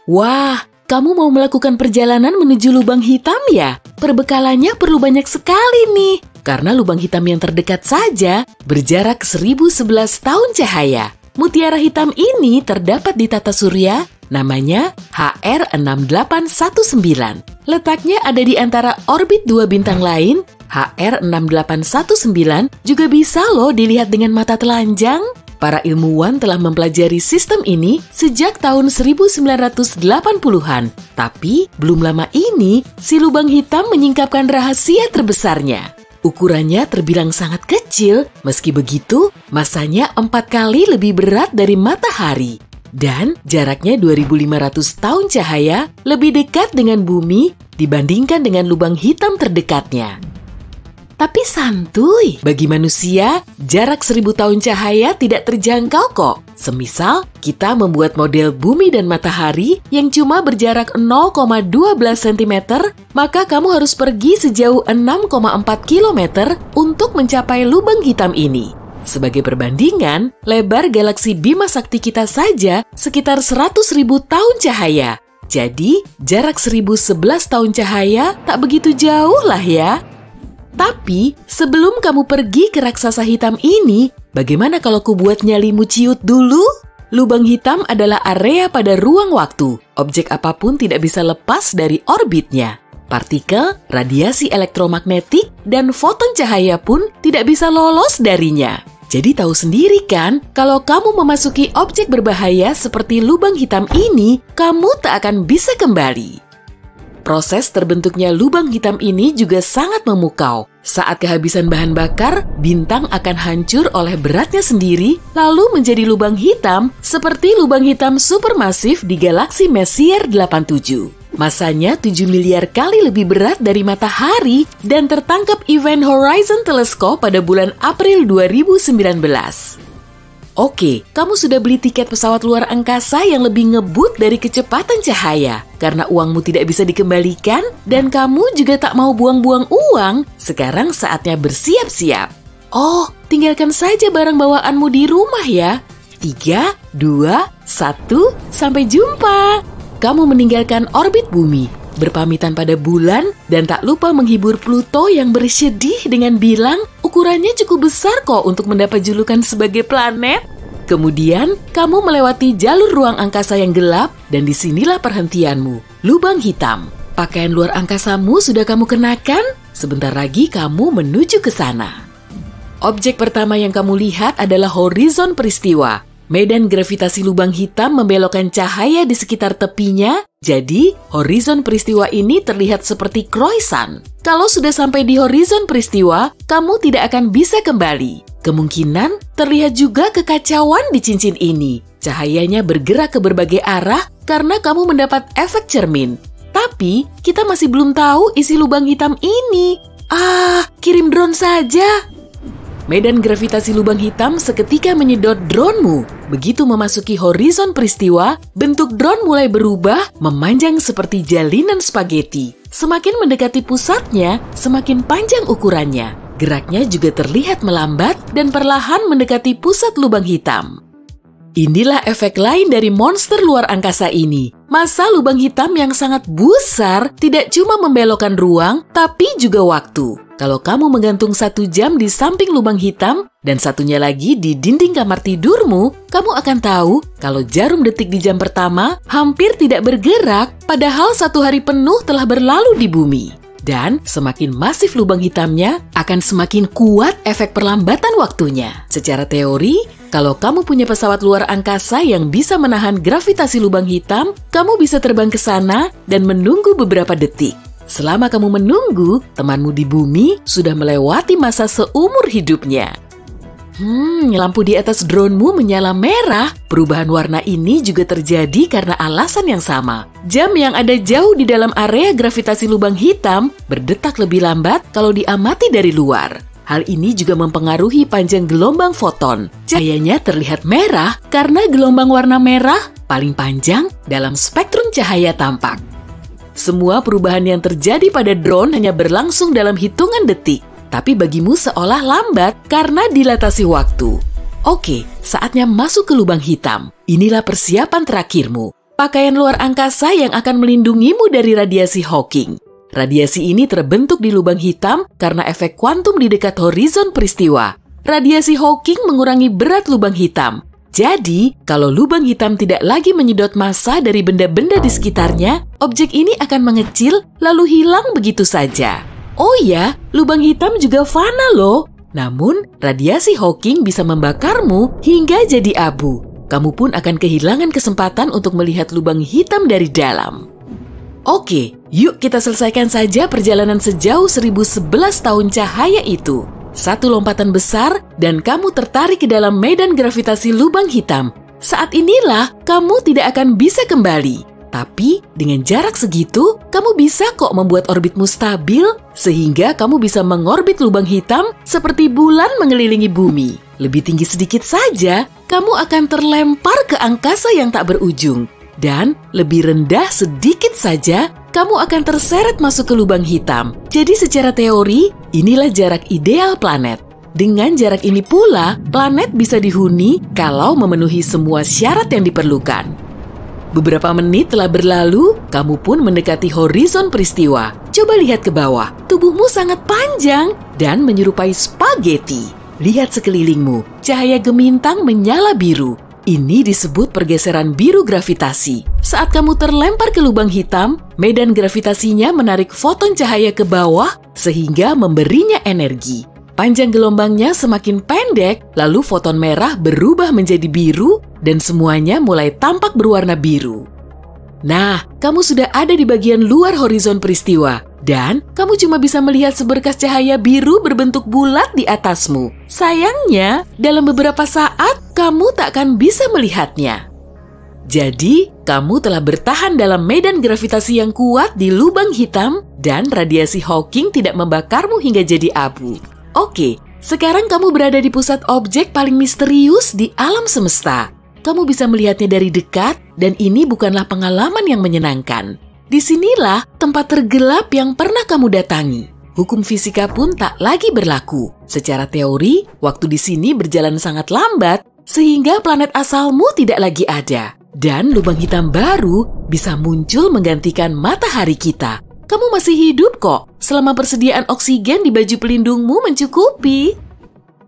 Wah, kamu mau melakukan perjalanan menuju lubang hitam ya? Perbekalannya perlu banyak sekali nih. Karena lubang hitam yang terdekat saja berjarak 1011 tahun cahaya. Mutiara hitam ini terdapat di tata surya, namanya HR6819. Letaknya ada di antara orbit dua bintang lain. HR6819 juga bisa loh dilihat dengan mata telanjang. Para ilmuwan telah mempelajari sistem ini sejak tahun 1980-an. Tapi belum lama ini, si lubang hitam menyingkapkan rahasia terbesarnya. Ukurannya terbilang sangat kecil, meski begitu, masanya 4 kali lebih berat dari matahari. Dan jaraknya 2500 tahun cahaya lebih dekat dengan bumi dibandingkan dengan lubang hitam terdekatnya. Tapi santuy, bagi manusia, jarak 1000 tahun cahaya tidak terjangkau kok. Semisal, kita membuat model bumi dan matahari yang cuma berjarak 0,12 cm, maka kamu harus pergi sejauh 6,4 km untuk mencapai lubang hitam ini. Sebagai perbandingan, lebar galaksi Bima Sakti kita saja sekitar 100.000 tahun cahaya. Jadi, jarak 1011 tahun cahaya tak begitu jauh lah ya. Tapi, sebelum kamu pergi ke raksasa hitam ini, bagaimana kalau ku buat nyalimu ciut dulu? Lubang hitam adalah area pada ruang waktu. Objek apapun tidak bisa lepas dari orbitnya. Partikel, radiasi elektromagnetik, dan foton cahaya pun tidak bisa lolos darinya. Jadi tahu sendiri kan, kalau kamu memasuki objek berbahaya seperti lubang hitam ini, kamu tak akan bisa kembali. Proses terbentuknya lubang hitam ini juga sangat memukau. Saat kehabisan bahan bakar, bintang akan hancur oleh beratnya sendiri, lalu menjadi lubang hitam seperti lubang hitam supermasif di galaksi Messier 87. Masanya 7 miliar kali lebih berat dari matahari dan tertangkap Event Horizon Telescope pada bulan April 2019. Oke, kamu sudah beli tiket pesawat luar angkasa yang lebih ngebut dari kecepatan cahaya. Karena uangmu tidak bisa dikembalikan dan kamu juga tak mau buang-buang uang, sekarang saatnya bersiap-siap. Oh, tinggalkan saja barang bawaanmu di rumah ya. 3, 2, 1, sampai jumpa. Kamu meninggalkan orbit bumi, berpamitan pada bulan, dan tak lupa menghibur Pluto yang bersedih dengan bilang ukurannya cukup besar kok untuk mendapat julukan sebagai planet. Kemudian, kamu melewati jalur ruang angkasa yang gelap dan disinilah perhentianmu, lubang hitam. Pakaian luar angkasamu sudah kamu kenakan? Sebentar lagi kamu menuju ke sana. Objek pertama yang kamu lihat adalah horizon peristiwa. Medan gravitasi lubang hitam membelokkan cahaya di sekitar tepinya, jadi horizon peristiwa ini terlihat seperti croissant. Kalau sudah sampai di horizon peristiwa, kamu tidak akan bisa kembali. Kemungkinan terlihat juga kekacauan di cincin ini. Cahayanya bergerak ke berbagai arah karena kamu mendapat efek cermin. Tapi, kita masih belum tahu isi lubang hitam ini. Kirim drone saja. Medan gravitasi lubang hitam seketika menyedot drone-mu. Begitu memasuki horizon peristiwa, bentuk drone mulai berubah, memanjang seperti jalinan spaghetti. Semakin mendekati pusatnya, semakin panjang ukurannya. Geraknya juga terlihat melambat dan perlahan mendekati pusat lubang hitam. Inilah efek lain dari monster luar angkasa ini. Masa lubang hitam yang sangat besar tidak cuma membelokkan ruang, tapi juga waktu. Kalau kamu menggantung 1 jam di samping lubang hitam dan satunya lagi di dinding kamar tidurmu, kamu akan tahu kalau jarum detik di jam pertama hampir tidak bergerak, padahal 1 hari penuh telah berlalu di bumi. Dan semakin masif lubang hitamnya, akan semakin kuat efek perlambatan waktunya. Secara teori, kalau kamu punya pesawat luar angkasa yang bisa menahan gravitasi lubang hitam, kamu bisa terbang ke sana dan menunggu beberapa detik. Selama kamu menunggu, temanmu di bumi sudah melewati masa seumur hidupnya. Lampu di atas drone-mu menyala merah. Perubahan warna ini juga terjadi karena alasan yang sama. Jam yang ada jauh di dalam area gravitasi lubang hitam berdetak lebih lambat kalau diamati dari luar. Hal ini juga mempengaruhi panjang gelombang foton. Cahayanya terlihat merah karena gelombang warna merah paling panjang dalam spektrum cahaya tampak. Semua perubahan yang terjadi pada drone hanya berlangsung dalam hitungan detik, tapi bagimu seolah lambat karena dilatasi waktu. Oke, saatnya masuk ke lubang hitam. Inilah persiapan terakhirmu. pakaian luar angkasa yang akan melindungimu dari radiasi Hawking. Radiasi ini terbentuk di lubang hitam karena efek kuantum di dekat horizon peristiwa. Radiasi Hawking mengurangi berat lubang hitam. Jadi, kalau lubang hitam tidak lagi menyedot massa dari benda-benda di sekitarnya, objek ini akan mengecil lalu hilang begitu saja. Oh ya, lubang hitam juga fana loh. Namun, radiasi Hawking bisa membakarmu hingga jadi abu. Kamu pun akan kehilangan kesempatan untuk melihat lubang hitam dari dalam. Oke, yuk kita selesaikan saja perjalanan sejauh 1011 tahun cahaya itu. Satu lompatan besar dan kamu tertarik ke dalam medan gravitasi lubang hitam. Saat inilah kamu tidak akan bisa kembali. Tapi dengan jarak segitu, kamu bisa kok membuat orbitmu stabil sehingga kamu bisa mengorbit lubang hitam seperti bulan mengelilingi bumi. Lebih tinggi sedikit saja, kamu akan terlempar ke angkasa yang tak berujung. Dan lebih rendah sedikit saja, kamu akan terseret masuk ke lubang hitam. Jadi secara teori, inilah jarak ideal planet. Dengan jarak ini pula, planet bisa dihuni kalau memenuhi semua syarat yang diperlukan. Beberapa menit telah berlalu, kamu pun mendekati horizon peristiwa. Coba lihat ke bawah, tubuhmu sangat panjang dan menyerupai spaghetti. Lihat sekelilingmu, cahaya gemintang menyala biru. Ini disebut pergeseran biru gravitasi. Saat kamu terlempar ke lubang hitam, medan gravitasinya menarik foton cahaya ke bawah sehingga memberinya energi. Panjang gelombangnya semakin pendek, lalu foton merah berubah menjadi biru dan semuanya mulai tampak berwarna biru. Nah, kamu sudah ada di bagian luar horizon peristiwa dan kamu cuma bisa melihat seberkas cahaya biru berbentuk bulat di atasmu. Sayangnya, dalam beberapa saat kamu tak akan bisa melihatnya. Jadi, kamu telah bertahan dalam medan gravitasi yang kuat di lubang hitam dan radiasi Hawking tidak membakarmu hingga jadi abu. Oke, sekarang kamu berada di pusat objek paling misterius di alam semesta. Kamu bisa melihatnya dari dekat dan ini bukanlah pengalaman yang menyenangkan. Disinilah tempat tergelap yang pernah kamu datangi. Hukum fisika pun tak lagi berlaku. Secara teori, waktu di sini berjalan sangat lambat sehingga planet asalmu tidak lagi ada. Dan lubang hitam baru bisa muncul menggantikan matahari kita. Kamu masih hidup kok, selama persediaan oksigen di baju pelindungmu mencukupi.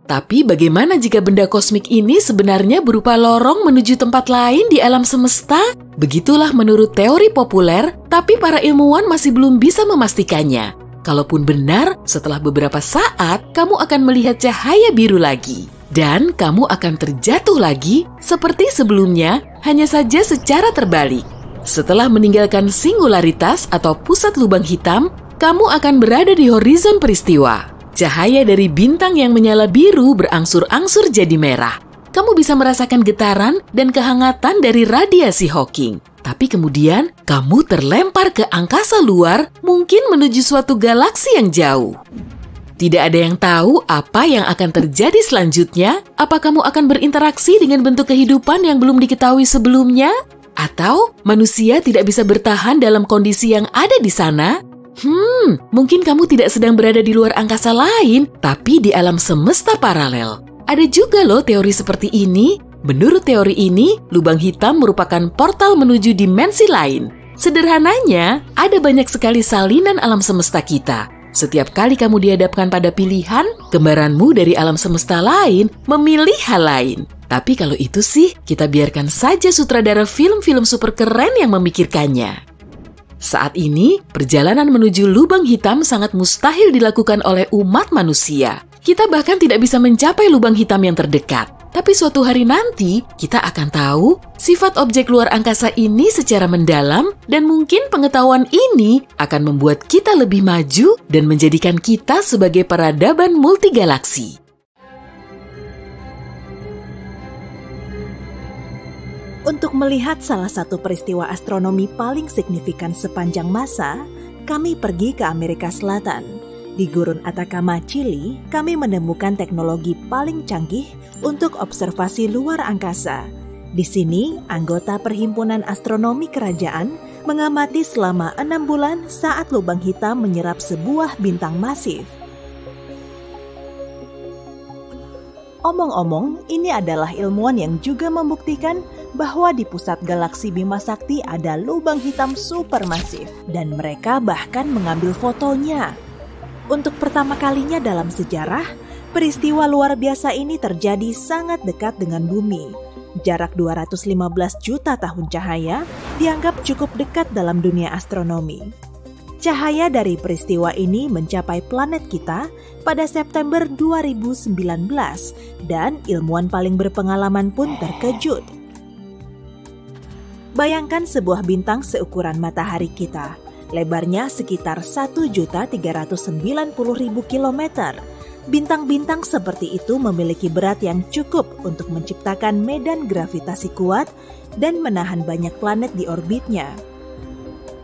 Tapi bagaimana jika benda kosmik ini sebenarnya berupa lorong menuju tempat lain di alam semesta? Begitulah menurut teori populer, tapi para ilmuwan masih belum bisa memastikannya. Kalaupun benar, setelah beberapa saat, kamu akan melihat cahaya biru lagi. Dan kamu akan terjatuh lagi seperti sebelumnya, hanya saja secara terbalik. Setelah meninggalkan singularitas atau pusat lubang hitam, kamu akan berada di horizon peristiwa. Cahaya dari bintang yang menyala biru berangsur-angsur jadi merah. Kamu bisa merasakan getaran dan kehangatan dari radiasi Hawking. Tapi kemudian, kamu terlempar ke angkasa luar, mungkin menuju suatu galaksi yang jauh. Tidak ada yang tahu apa yang akan terjadi selanjutnya. Apa kamu akan berinteraksi dengan bentuk kehidupan yang belum diketahui sebelumnya? Atau manusia tidak bisa bertahan dalam kondisi yang ada di sana? Mungkin kamu tidak sedang berada di luar angkasa lain, tapi di alam semesta paralel. Ada juga loh teori seperti ini. Menurut teori ini, lubang hitam merupakan portal menuju dimensi lain. Sederhananya, ada banyak sekali salinan alam semesta kita. Setiap kali kamu dihadapkan pada pilihan, kembaranmu dari alam semesta lain memilih hal lain. Tapi kalau itu sih, kita biarkan saja sutradara film-film super keren yang memikirkannya. Saat ini, perjalanan menuju lubang hitam sangat mustahil dilakukan oleh umat manusia. Kita bahkan tidak bisa mencapai lubang hitam yang terdekat. Tapi suatu hari nanti, kita akan tahu sifat objek luar angkasa ini secara mendalam dan mungkin pengetahuan ini akan membuat kita lebih maju dan menjadikan kita sebagai peradaban multigalaksi. Untuk melihat salah satu peristiwa astronomi paling signifikan sepanjang masa, kami pergi ke Amerika Selatan. Di Gurun Atacama, Chili, kami menemukan teknologi paling canggih untuk observasi luar angkasa. Di sini, anggota Perhimpunan Astronomi Kerajaan mengamati selama 6 bulan saat lubang hitam menyerap sebuah bintang masif. Omong-omong, ini adalah ilmuwan yang juga membuktikan bahwa di pusat galaksi Bima Sakti ada lubang hitam supermasif dan mereka bahkan mengambil fotonya. Untuk pertama kalinya dalam sejarah, peristiwa luar biasa ini terjadi sangat dekat dengan bumi. Jarak 215 juta tahun cahaya dianggap cukup dekat dalam dunia astronomi. Cahaya dari peristiwa ini mencapai planet kita pada September 2019 dan ilmuwan paling berpengalaman pun terkejut. Bayangkan sebuah bintang seukuran matahari kita, lebarnya sekitar 1.390.000 kilometer. Bintang-bintang seperti itu memiliki berat yang cukup untuk menciptakan medan gravitasi kuat dan menahan banyak planet di orbitnya.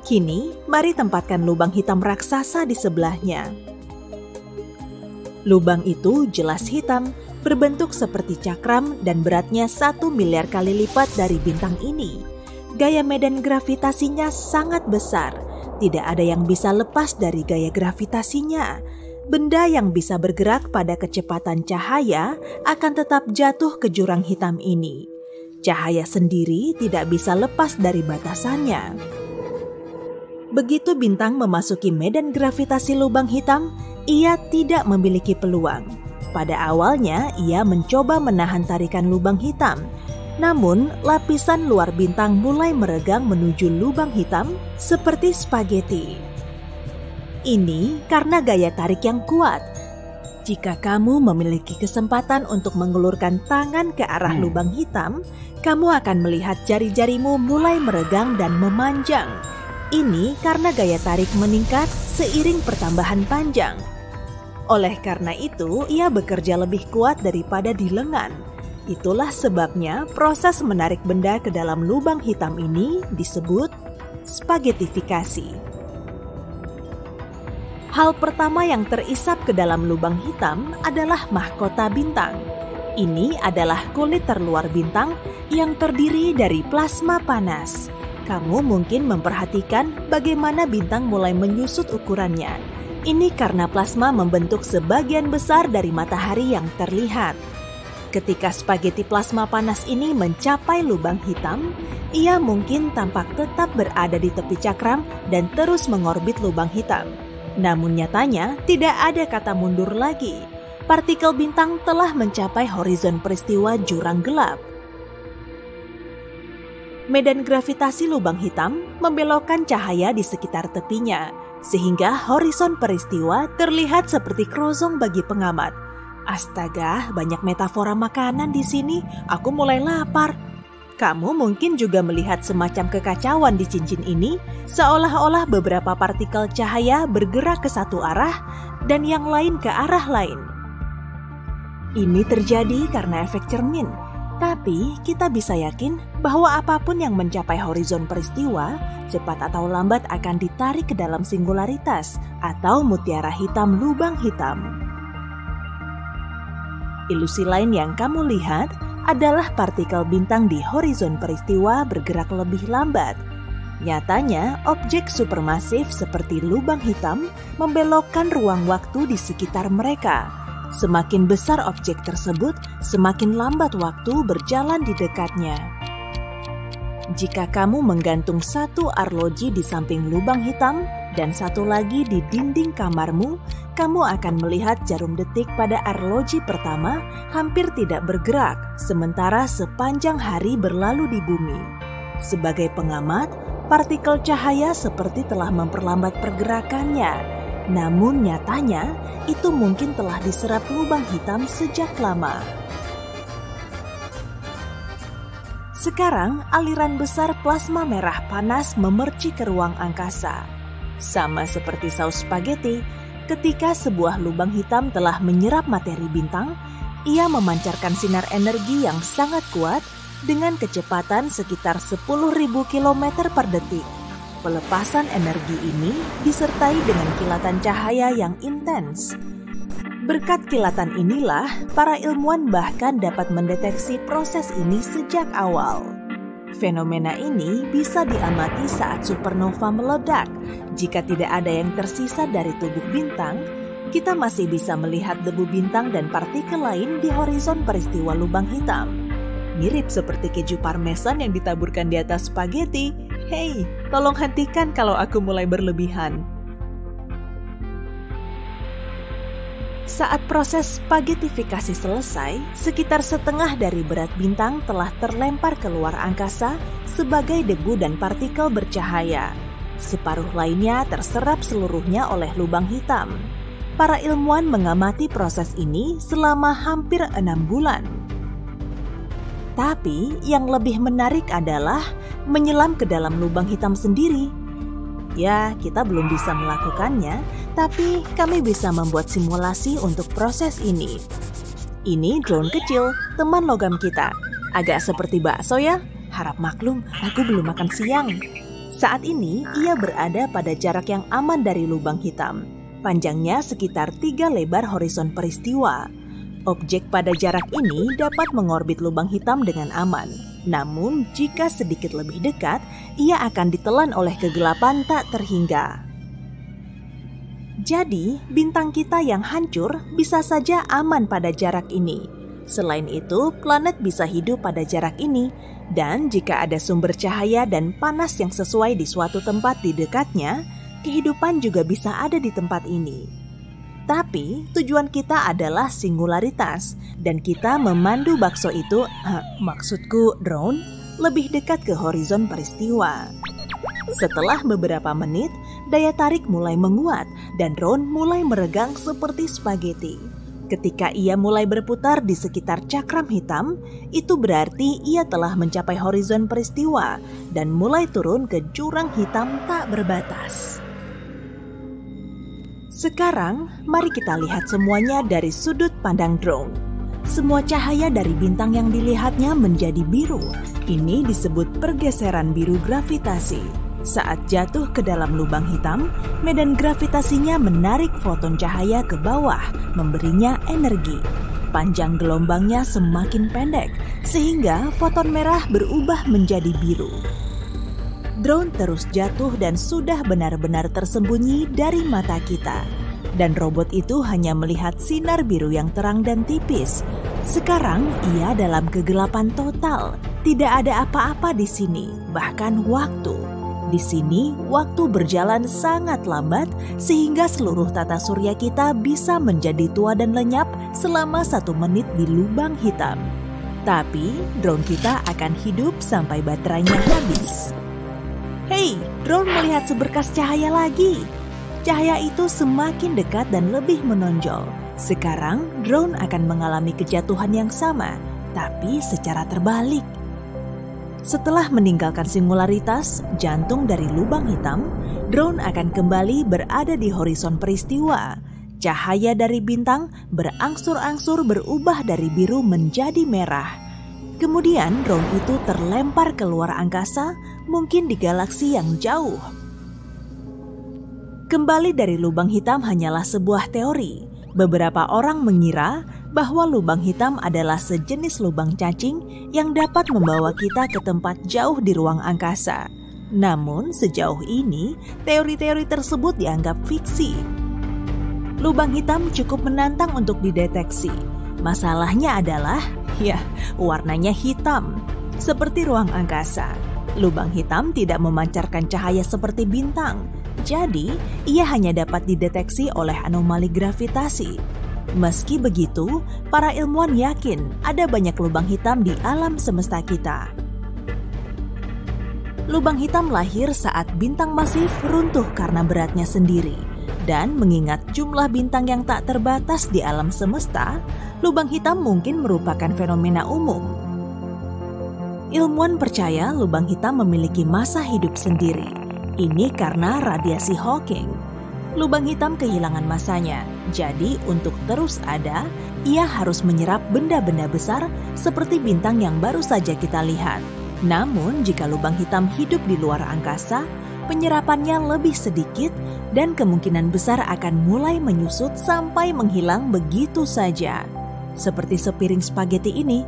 Kini, mari tempatkan lubang hitam raksasa di sebelahnya. Lubang itu jelas hitam, berbentuk seperti cakram dan beratnya 1 miliar kali lipat dari bintang ini. Gaya medan gravitasinya sangat besar, tidak ada yang bisa lepas dari gaya gravitasinya. Benda yang bisa bergerak pada kecepatan cahaya akan tetap jatuh ke jurang hitam ini. Cahaya sendiri tidak bisa lepas dari batasannya. Begitu bintang memasuki medan gravitasi lubang hitam, ia tidak memiliki peluang. Pada awalnya, ia mencoba menahan tarikan lubang hitam. Namun, lapisan luar bintang mulai meregang menuju lubang hitam seperti spaghetti. Ini karena gaya tarik yang kuat. Jika kamu memiliki kesempatan untuk mengulurkan tangan ke arah lubang hitam, kamu akan melihat jari-jarimu mulai meregang dan memanjang. Ini karena gaya tarik meningkat seiring pertambahan panjang. Oleh karena itu, ia bekerja lebih kuat daripada di lengan. Itulah sebabnya proses menarik benda ke dalam lubang hitam ini disebut spaghettifikasi. Hal pertama yang terisap ke dalam lubang hitam adalah mahkota bintang. Ini adalah kulit terluar bintang yang terdiri dari plasma panas. Kamu mungkin memperhatikan bagaimana bintang mulai menyusut ukurannya. Ini karena plasma membentuk sebagian besar dari matahari yang terlihat. Ketika spaghetti plasma panas ini mencapai lubang hitam, ia mungkin tampak tetap berada di tepi cakram dan terus mengorbit lubang hitam. Namun nyatanya tidak ada kata mundur lagi. Partikel bintang telah mencapai horizon peristiwa jurang gelap. Medan gravitasi lubang hitam membelokkan cahaya di sekitar tepinya, sehingga horizon peristiwa terlihat seperti kerosong bagi pengamat. Astaga, banyak metafora makanan di sini, aku mulai lapar. Kamu mungkin juga melihat semacam kekacauan di cincin ini, seolah-olah beberapa partikel cahaya bergerak ke satu arah dan yang lain ke arah lain. Ini terjadi karena efek cermin. Tapi kita bisa yakin bahwa apapun yang mencapai horizon peristiwa, cepat atau lambat akan ditarik ke dalam singularitas atau mutiara hitam lubang hitam. Ilusi lain yang kamu lihat adalah partikel bintang di horizon peristiwa bergerak lebih lambat. Nyatanya, objek supermasif seperti lubang hitam membelokkan ruang waktu di sekitar mereka. Semakin besar objek tersebut, semakin lambat waktu berjalan di dekatnya. Jika kamu menggantung satu arloji di samping lubang hitam dan satu lagi di dinding kamarmu, kamu akan melihat jarum detik pada arloji pertama hampir tidak bergerak, sementara sepanjang hari berlalu di bumi. Sebagai pengamat, partikel cahaya seperti telah memperlambat pergerakannya. Namun nyatanya, itu mungkin telah diserap lubang hitam sejak lama. Sekarang, aliran besar plasma merah panas memerci ke ruang angkasa. Sama seperti saus spaghetti, ketika sebuah lubang hitam telah menyerap materi bintang, ia memancarkan sinar energi yang sangat kuat dengan kecepatan sekitar 10.000 km per detik. Pelepasan energi ini disertai dengan kilatan cahaya yang intens. Berkat kilatan inilah, para ilmuwan bahkan dapat mendeteksi proses ini sejak awal. Fenomena ini bisa diamati saat supernova meledak. Jika tidak ada yang tersisa dari tubuh bintang, kita masih bisa melihat debu bintang dan partikel lain di horizon peristiwa lubang hitam. Mirip seperti keju parmesan yang ditaburkan di atas spaghetti. Hei, tolong hentikan kalau aku mulai berlebihan. Saat proses spaghettifikasi selesai, sekitar setengah dari berat bintang telah terlempar keluar angkasa sebagai debu dan partikel bercahaya. Separuh lainnya terserap seluruhnya oleh lubang hitam. Para ilmuwan mengamati proses ini selama hampir 6 bulan. Tapi yang lebih menarik adalah menyelam ke dalam lubang hitam sendiri. Ya, kita belum bisa melakukannya, tapi kami bisa membuat simulasi untuk proses ini. Ini drone kecil, teman logam kita. Agak seperti bakso ya, harap maklum, aku belum makan siang. Saat ini, ia berada pada jarak yang aman dari lubang hitam. Panjangnya sekitar 3 lebar horizon peristiwa. Objek pada jarak ini dapat mengorbit lubang hitam dengan aman. Namun, jika sedikit lebih dekat, ia akan ditelan oleh kegelapan tak terhingga. Jadi, bintang kita yang hancur bisa saja aman pada jarak ini. Selain itu, planet bisa hidup pada jarak ini. Dan jika ada sumber cahaya dan panas yang sesuai di suatu tempat di dekatnya, kehidupan juga bisa ada di tempat ini. Tapi tujuan kita adalah singularitas dan kita memandu bakso itu, maksudku drone, lebih dekat ke horizon peristiwa. Setelah beberapa menit, daya tarik mulai menguat dan drone mulai meregang seperti spaghetti. Ketika ia mulai berputar di sekitar cakram hitam, itu berarti ia telah mencapai horizon peristiwa dan mulai turun ke jurang hitam tak berbatas. Sekarang, mari kita lihat semuanya dari sudut pandang drone. Semua cahaya dari bintang yang dilihatnya menjadi biru. Ini disebut pergeseran biru gravitasi. Saat jatuh ke dalam lubang hitam, medan gravitasinya menarik foton cahaya ke bawah, memberinya energi. Panjang gelombangnya semakin pendek, sehingga foton merah berubah menjadi biru. Drone terus jatuh dan sudah benar-benar tersembunyi dari mata kita. Dan robot itu hanya melihat sinar biru yang terang dan tipis. Sekarang ia dalam kegelapan total. Tidak ada apa-apa di sini, bahkan waktu. Di sini, waktu berjalan sangat lambat sehingga seluruh tata surya kita bisa menjadi tua dan lenyap selama 1 menit di lubang hitam. Tapi, drone kita akan hidup sampai baterainya habis. Hei, drone melihat seberkas cahaya lagi. Cahaya itu semakin dekat dan lebih menonjol. Sekarang, drone akan mengalami kejatuhan yang sama, tapi secara terbalik. Setelah meninggalkan singularitas, jantung dari lubang hitam, drone akan kembali berada di horizon peristiwa. Cahaya dari bintang berangsur-angsur berubah dari biru menjadi merah. Kemudian drone itu terlempar keluar angkasa, mungkin di galaksi yang jauh. Kembali dari lubang hitam hanyalah sebuah teori. Beberapa orang mengira bahwa lubang hitam adalah sejenis lubang cacing yang dapat membawa kita ke tempat jauh di ruang angkasa. Namun sejauh ini, teori-teori tersebut dianggap fiksi. Lubang hitam cukup menantang untuk dideteksi. Masalahnya adalah, warnanya hitam, seperti ruang angkasa. Lubang hitam tidak memancarkan cahaya seperti bintang, jadi ia hanya dapat dideteksi oleh anomali gravitasi. Meski begitu, para ilmuwan yakin ada banyak lubang hitam di alam semesta kita. Lubang hitam lahir saat bintang masif runtuh karena beratnya sendiri. Dan mengingat jumlah bintang yang tak terbatas di alam semesta, lubang hitam mungkin merupakan fenomena umum. Ilmuwan percaya lubang hitam memiliki masa hidup sendiri. Ini karena radiasi Hawking. Lubang hitam kehilangan masanya, jadi untuk terus ada, ia harus menyerap benda-benda besar seperti bintang yang baru saja kita lihat. Namun jika lubang hitam hidup di luar angkasa, penyerapannya lebih sedikit dan kemungkinan besar akan mulai menyusut sampai menghilang begitu saja. Seperti sepiring spaghetti ini.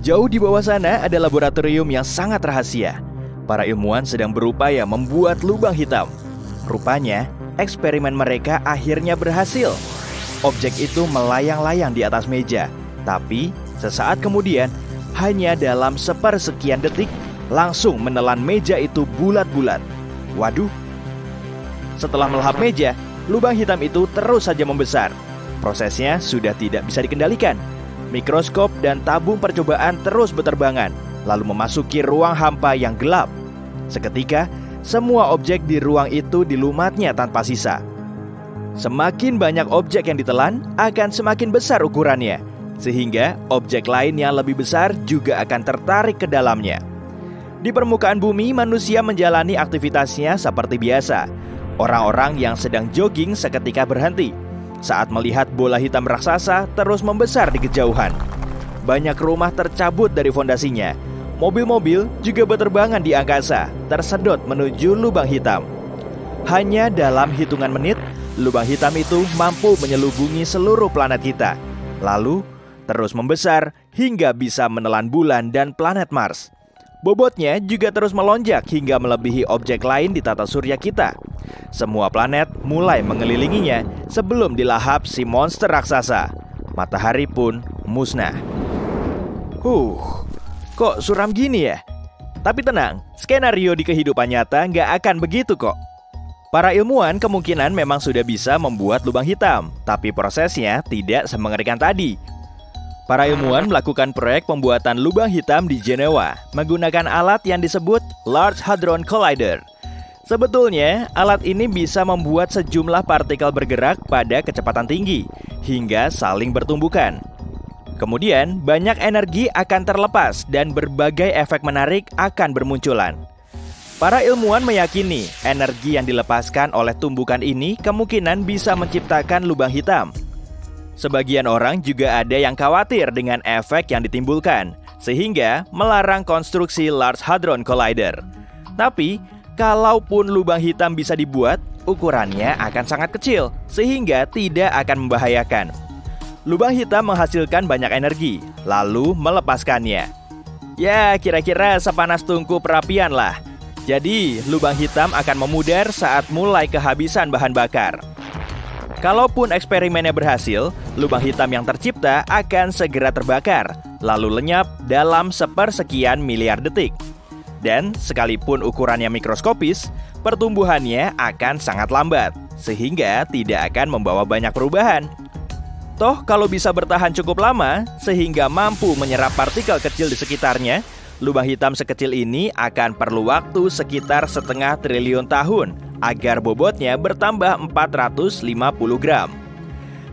Jauh di bawah sana ada laboratorium yang sangat rahasia. Para ilmuwan sedang berupaya membuat lubang hitam. Rupanya, eksperimen mereka akhirnya berhasil. objek itu melayang-layang di atas meja. Tapi sesaat kemudian, hanya dalam sepersekian detik, langsung menelan meja itu bulat-bulat. Waduh! Setelah melahap meja, lubang hitam itu terus saja membesar. Prosesnya sudah tidak bisa dikendalikan. Mikroskop dan tabung percobaan terus berterbangan, lalu memasuki ruang hampa yang gelap. Seketika, semua objek di ruang itu dilumatnya tanpa sisa. Semakin banyak objek yang ditelan, akan semakin besar ukurannya, sehingga objek lain yang lebih besar juga akan tertarik ke dalamnya. Di permukaan bumi, manusia menjalani aktivitasnya seperti biasa. Orang-orang yang sedang jogging seketika berhenti saat melihat bola hitam raksasa terus membesar di kejauhan. Banyak rumah tercabut dari fondasinya. Mobil-mobil juga berterbangan di angkasa, tersedot menuju lubang hitam. Hanya dalam hitungan menit, lubang hitam itu mampu menyelubungi seluruh planet kita, lalu terus membesar hingga bisa menelan bulan dan planet Mars. Bobotnya juga terus melonjak hingga melebihi objek lain di tata surya kita. Semua planet mulai mengelilinginya sebelum dilahap si monster raksasa. Matahari pun musnah. Kok suram gini ya? Tapi tenang, skenario di kehidupan nyata nggak akan begitu kok. Para ilmuwan kemungkinan memang sudah bisa membuat lubang hitam, tapi prosesnya tidak semengerikan tadi. Para ilmuwan melakukan proyek pembuatan lubang hitam di Jenewa menggunakan alat yang disebut Large Hadron Collider. Sebetulnya, alat ini bisa membuat sejumlah partikel bergerak pada kecepatan tinggi hingga saling bertumbukan. Kemudian, banyak energi akan terlepas dan berbagai efek menarik akan bermunculan. Para ilmuwan meyakini energi yang dilepaskan oleh tumbukan ini kemungkinan bisa menciptakan lubang hitam. Sebagian orang juga ada yang khawatir dengan efek yang ditimbulkan, sehingga melarang konstruksi Large Hadron Collider. Tapi, kalaupun lubang hitam bisa dibuat, ukurannya akan sangat kecil, sehingga tidak akan membahayakan. Lubang hitam menghasilkan banyak energi, lalu melepaskannya. Ya, kira-kira sepanas tungku perapian lah. Jadi, lubang hitam akan memudar saat mulai kehabisan bahan bakar. Kalaupun eksperimennya berhasil, lubang hitam yang tercipta akan segera terbakar, lalu lenyap dalam sepersekian miliar detik. Dan sekalipun ukurannya mikroskopis, pertumbuhannya akan sangat lambat, sehingga tidak akan membawa banyak perubahan. Toh kalau bisa bertahan cukup lama, sehingga mampu menyerap partikel kecil di sekitarnya, lubang hitam sekecil ini akan perlu waktu sekitar 0,5 triliun tahun agar bobotnya bertambah 450 gram.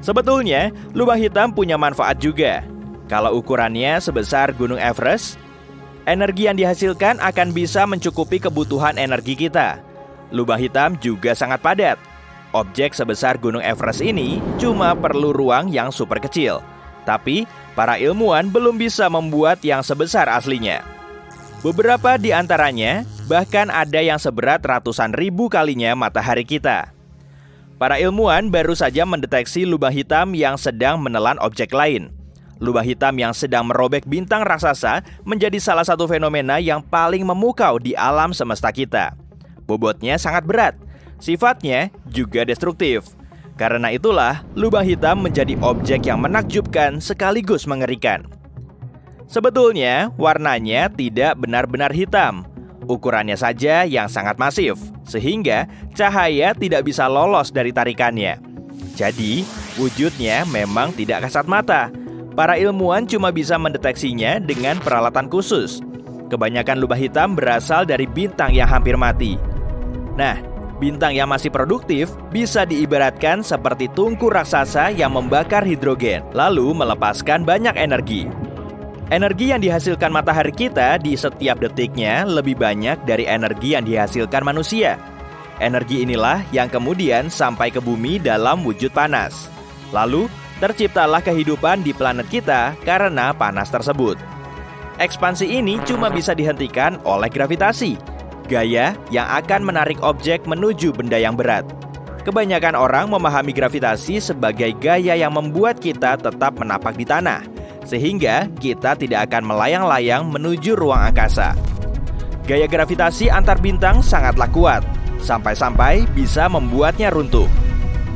Sebetulnya, lubang hitam punya manfaat juga. Kalau ukurannya sebesar Gunung Everest, energi yang dihasilkan akan bisa mencukupi kebutuhan energi kita. Lubang hitam juga sangat padat. Objek sebesar Gunung Everest ini cuma perlu ruang yang super kecil. Tapi, para ilmuwan belum bisa membuat yang sebesar aslinya. Beberapa di antaranya bahkan ada yang seberat ratusan ribu kalinya matahari kita. Para ilmuwan baru saja mendeteksi lubang hitam yang sedang menelan objek lain. Lubang hitam yang sedang merobek bintang raksasa menjadi salah satu fenomena yang paling memukau di alam semesta kita. Bobotnya sangat berat, sifatnya juga destruktif. Karena itulah, lubang hitam menjadi objek yang menakjubkan sekaligus mengerikan. Sebetulnya, warnanya tidak benar-benar hitam. Ukurannya saja yang sangat masif, sehingga cahaya tidak bisa lolos dari tarikannya. Jadi, wujudnya memang tidak kasat mata. Para ilmuwan cuma bisa mendeteksinya dengan peralatan khusus. Kebanyakan lubang hitam berasal dari bintang yang hampir mati. Nah, bintang yang masih produktif bisa diibaratkan seperti tungku raksasa yang membakar hidrogen, lalu melepaskan banyak energi. Energi yang dihasilkan matahari kita di setiap detiknya lebih banyak dari energi yang dihasilkan manusia. Energi inilah yang kemudian sampai ke bumi dalam wujud panas. Lalu, terciptalah kehidupan di planet kita karena panas tersebut. Ekspansi ini cuma bisa dihentikan oleh gravitasi, gaya yang akan menarik objek menuju benda yang berat. Kebanyakan orang memahami gravitasi sebagai gaya yang membuat kita tetap menapak di tanah, sehingga kita tidak akan melayang-layang menuju ruang angkasa. Gaya gravitasi antar bintang sangatlah kuat, sampai-sampai bisa membuatnya runtuh.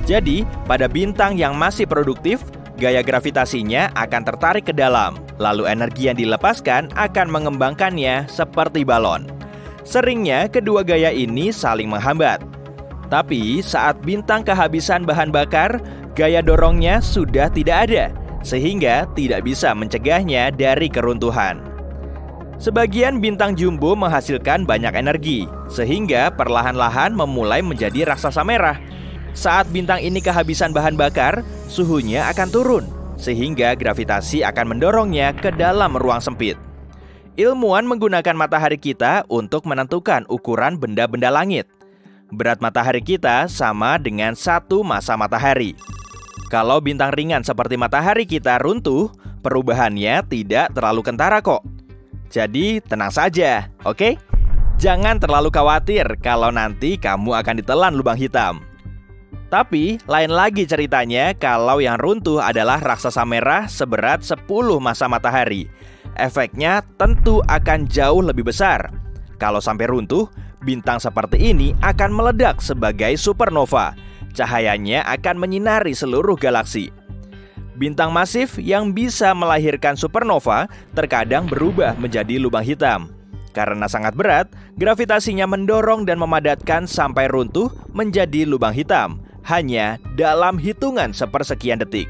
Jadi, pada bintang yang masih produktif, gaya gravitasinya akan tertarik ke dalam, lalu energi yang dilepaskan akan mengembangkannya seperti balon. Seringnya, kedua gaya ini saling menghambat. Tapi, saat bintang kehabisan bahan bakar, gaya dorongnya sudah tidak ada, sehingga tidak bisa mencegahnya dari keruntuhan. Sebagian bintang jumbo menghasilkan banyak energi, sehingga perlahan-lahan memulai menjadi raksasa merah. Saat bintang ini kehabisan bahan bakar, suhunya akan turun, sehingga gravitasi akan mendorongnya ke dalam ruang sempit. Ilmuwan menggunakan matahari kita untuk menentukan ukuran benda-benda langit. Berat matahari kita sama dengan 1 massa matahari. Kalau bintang ringan seperti matahari kita runtuh, perubahannya tidak terlalu kentara kok. Jadi tenang saja, oke? Jangan terlalu khawatir kalau nanti kamu akan ditelan lubang hitam. Tapi lain lagi ceritanya kalau yang runtuh adalah raksasa merah seberat 10 massa matahari. Efeknya tentu akan jauh lebih besar. Kalau sampai runtuh, bintang seperti ini akan meledak sebagai supernova. Cahayanya akan menyinari seluruh galaksi. Bintang masif yang bisa melahirkan supernova terkadang berubah menjadi lubang hitam. Karena sangat berat, gravitasinya mendorong dan memadatkan sampai runtuh menjadi lubang hitam, hanya dalam hitungan sepersekian detik.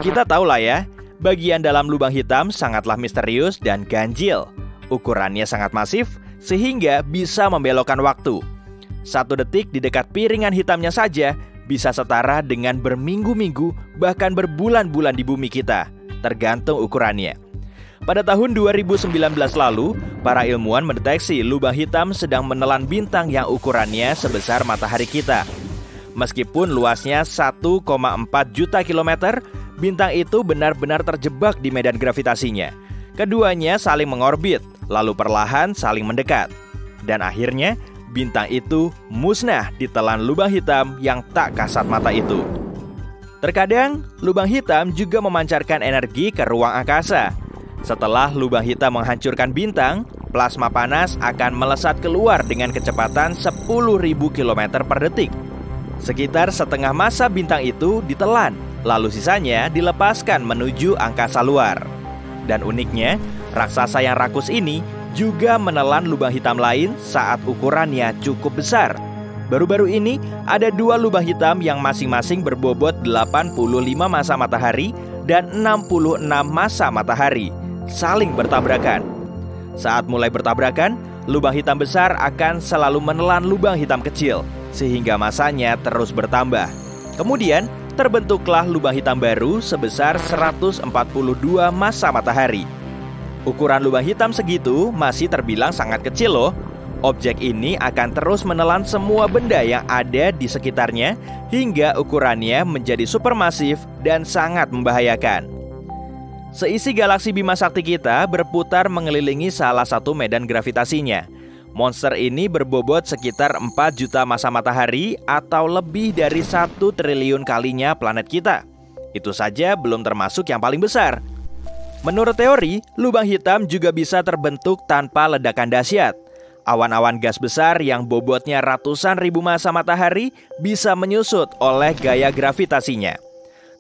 Kita tahu lah ya, bagian dalam lubang hitam sangatlah misterius dan ganjil. Ukurannya sangat masif, sehingga bisa membelokkan waktu. 1 detik di dekat piringan hitamnya saja bisa setara dengan berminggu-minggu, bahkan berbulan-bulan di bumi kita, tergantung ukurannya. Pada tahun 2019 lalu, para ilmuwan mendeteksi lubang hitam sedang menelan bintang yang ukurannya sebesar matahari kita. Meskipun luasnya 1,4 juta kilometer, bintang itu benar-benar terjebak di medan gravitasinya. Keduanya saling mengorbit, lalu perlahan saling mendekat. Dan akhirnya, bintang itu musnah ditelan lubang hitam yang tak kasat mata itu. Terkadang, lubang hitam juga memancarkan energi ke ruang angkasa. Setelah lubang hitam menghancurkan bintang, plasma panas akan melesat keluar dengan kecepatan 10.000 km per detik. Sekitar setengah massa bintang itu ditelan, lalu sisanya dilepaskan menuju angkasa luar. Dan uniknya, raksasa yang rakus ini juga menelan lubang hitam lain saat ukurannya cukup besar. Baru-baru ini ada 2 lubang hitam yang masing-masing berbobot 85 massa matahari dan 66 massa matahari, saling bertabrakan. Saat mulai bertabrakan, lubang hitam besar akan selalu menelan lubang hitam kecil, sehingga masanya terus bertambah. Kemudian terbentuklah lubang hitam baru sebesar 142 massa matahari. Ukuran lubang hitam segitu masih terbilang sangat kecil loh. Objek ini akan terus menelan semua benda yang ada di sekitarnya hingga ukurannya menjadi supermasif dan sangat membahayakan. Seisi galaksi Bima Sakti kita berputar mengelilingi salah satu medan gravitasinya. Monster ini berbobot sekitar 4 juta massa matahari atau lebih dari 1 triliun kalinya planet kita. Itu saja belum termasuk yang paling besar. Menurut teori, lubang hitam juga bisa terbentuk tanpa ledakan dahsyat. Awan-awan gas besar yang bobotnya ratusan ribu massa matahari bisa menyusut oleh gaya gravitasinya.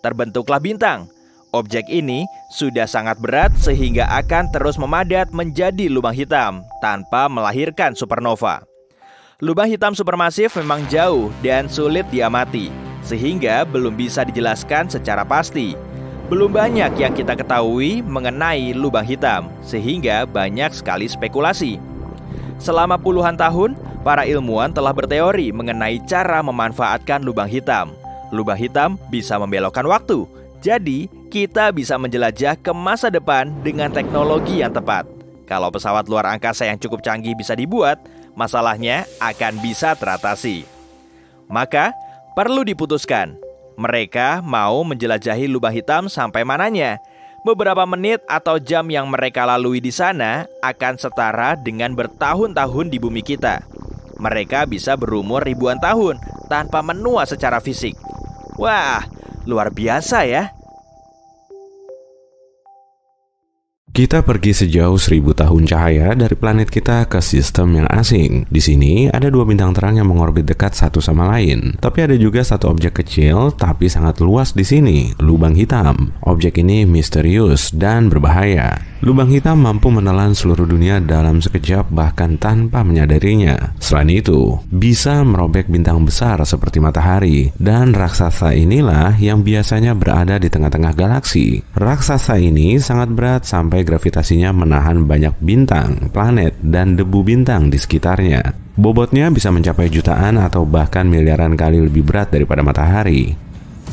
Terbentuklah bintang. Objek ini sudah sangat berat sehingga akan terus memadat menjadi lubang hitam tanpa melahirkan supernova. Lubang hitam supermasif memang jauh dan sulit diamati, sehingga belum bisa dijelaskan secara pasti. Belum banyak yang kita ketahui mengenai lubang hitam, sehingga banyak sekali spekulasi. Selama puluhan tahun, para ilmuwan telah berteori mengenai cara memanfaatkan lubang hitam. Lubang hitam bisa membelokkan waktu, jadi kita bisa menjelajah ke masa depan dengan teknologi yang tepat. Kalau pesawat luar angkasa yang cukup canggih bisa dibuat, masalahnya akan bisa teratasi. Maka, perlu diputuskan, mereka mau menjelajahi lubang hitam sampai mananya. Beberapa menit atau jam yang mereka lalui di sana akan setara dengan bertahun-tahun di bumi kita. Mereka bisa berumur ribuan tahun tanpa menua secara fisik. Wah, luar biasa ya. Kita pergi sejauh 1000 tahun cahaya dari planet kita ke sistem yang asing. Di sini ada 2 bintang terang yang mengorbit dekat satu sama lain. Tapi ada juga satu objek kecil tapi sangat luas di sini, lubang hitam. Objek ini misterius dan berbahaya. Lubang hitam mampu menelan seluruh dunia dalam sekejap bahkan tanpa menyadarinya. Selain itu, bisa merobek bintang besar seperti matahari. Dan raksasa inilah yang biasanya berada di tengah-tengah galaksi. Raksasa ini sangat berat sampai gravitasinya menahan banyak bintang, planet, dan debu bintang di sekitarnya. Bobotnya bisa mencapai jutaan atau bahkan miliaran kali lebih berat daripada matahari.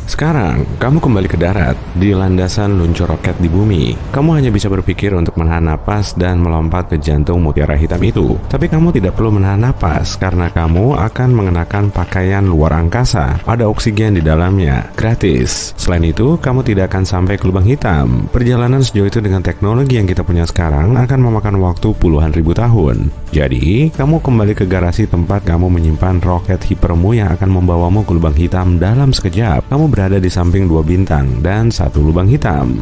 Sekarang, kamu kembali ke darat, di landasan luncur roket di bumi. Kamu hanya bisa berpikir untuk menahan napas dan melompat ke jantung mutiara hitam itu. Tapi kamu tidak perlu menahan napas, karena kamu akan mengenakan pakaian luar angkasa. Ada oksigen di dalamnya, gratis. Selain itu, kamu tidak akan sampai ke lubang hitam. Perjalanan sejauh itu dengan teknologi yang kita punya sekarang akan memakan waktu puluhan ribu tahun. Jadi, kamu kembali ke garasi tempat kamu menyimpan roket hipermu yang akan membawamu ke lubang hitam dalam sekejap. Kamu berada di samping 2 bintang dan 1 lubang hitam.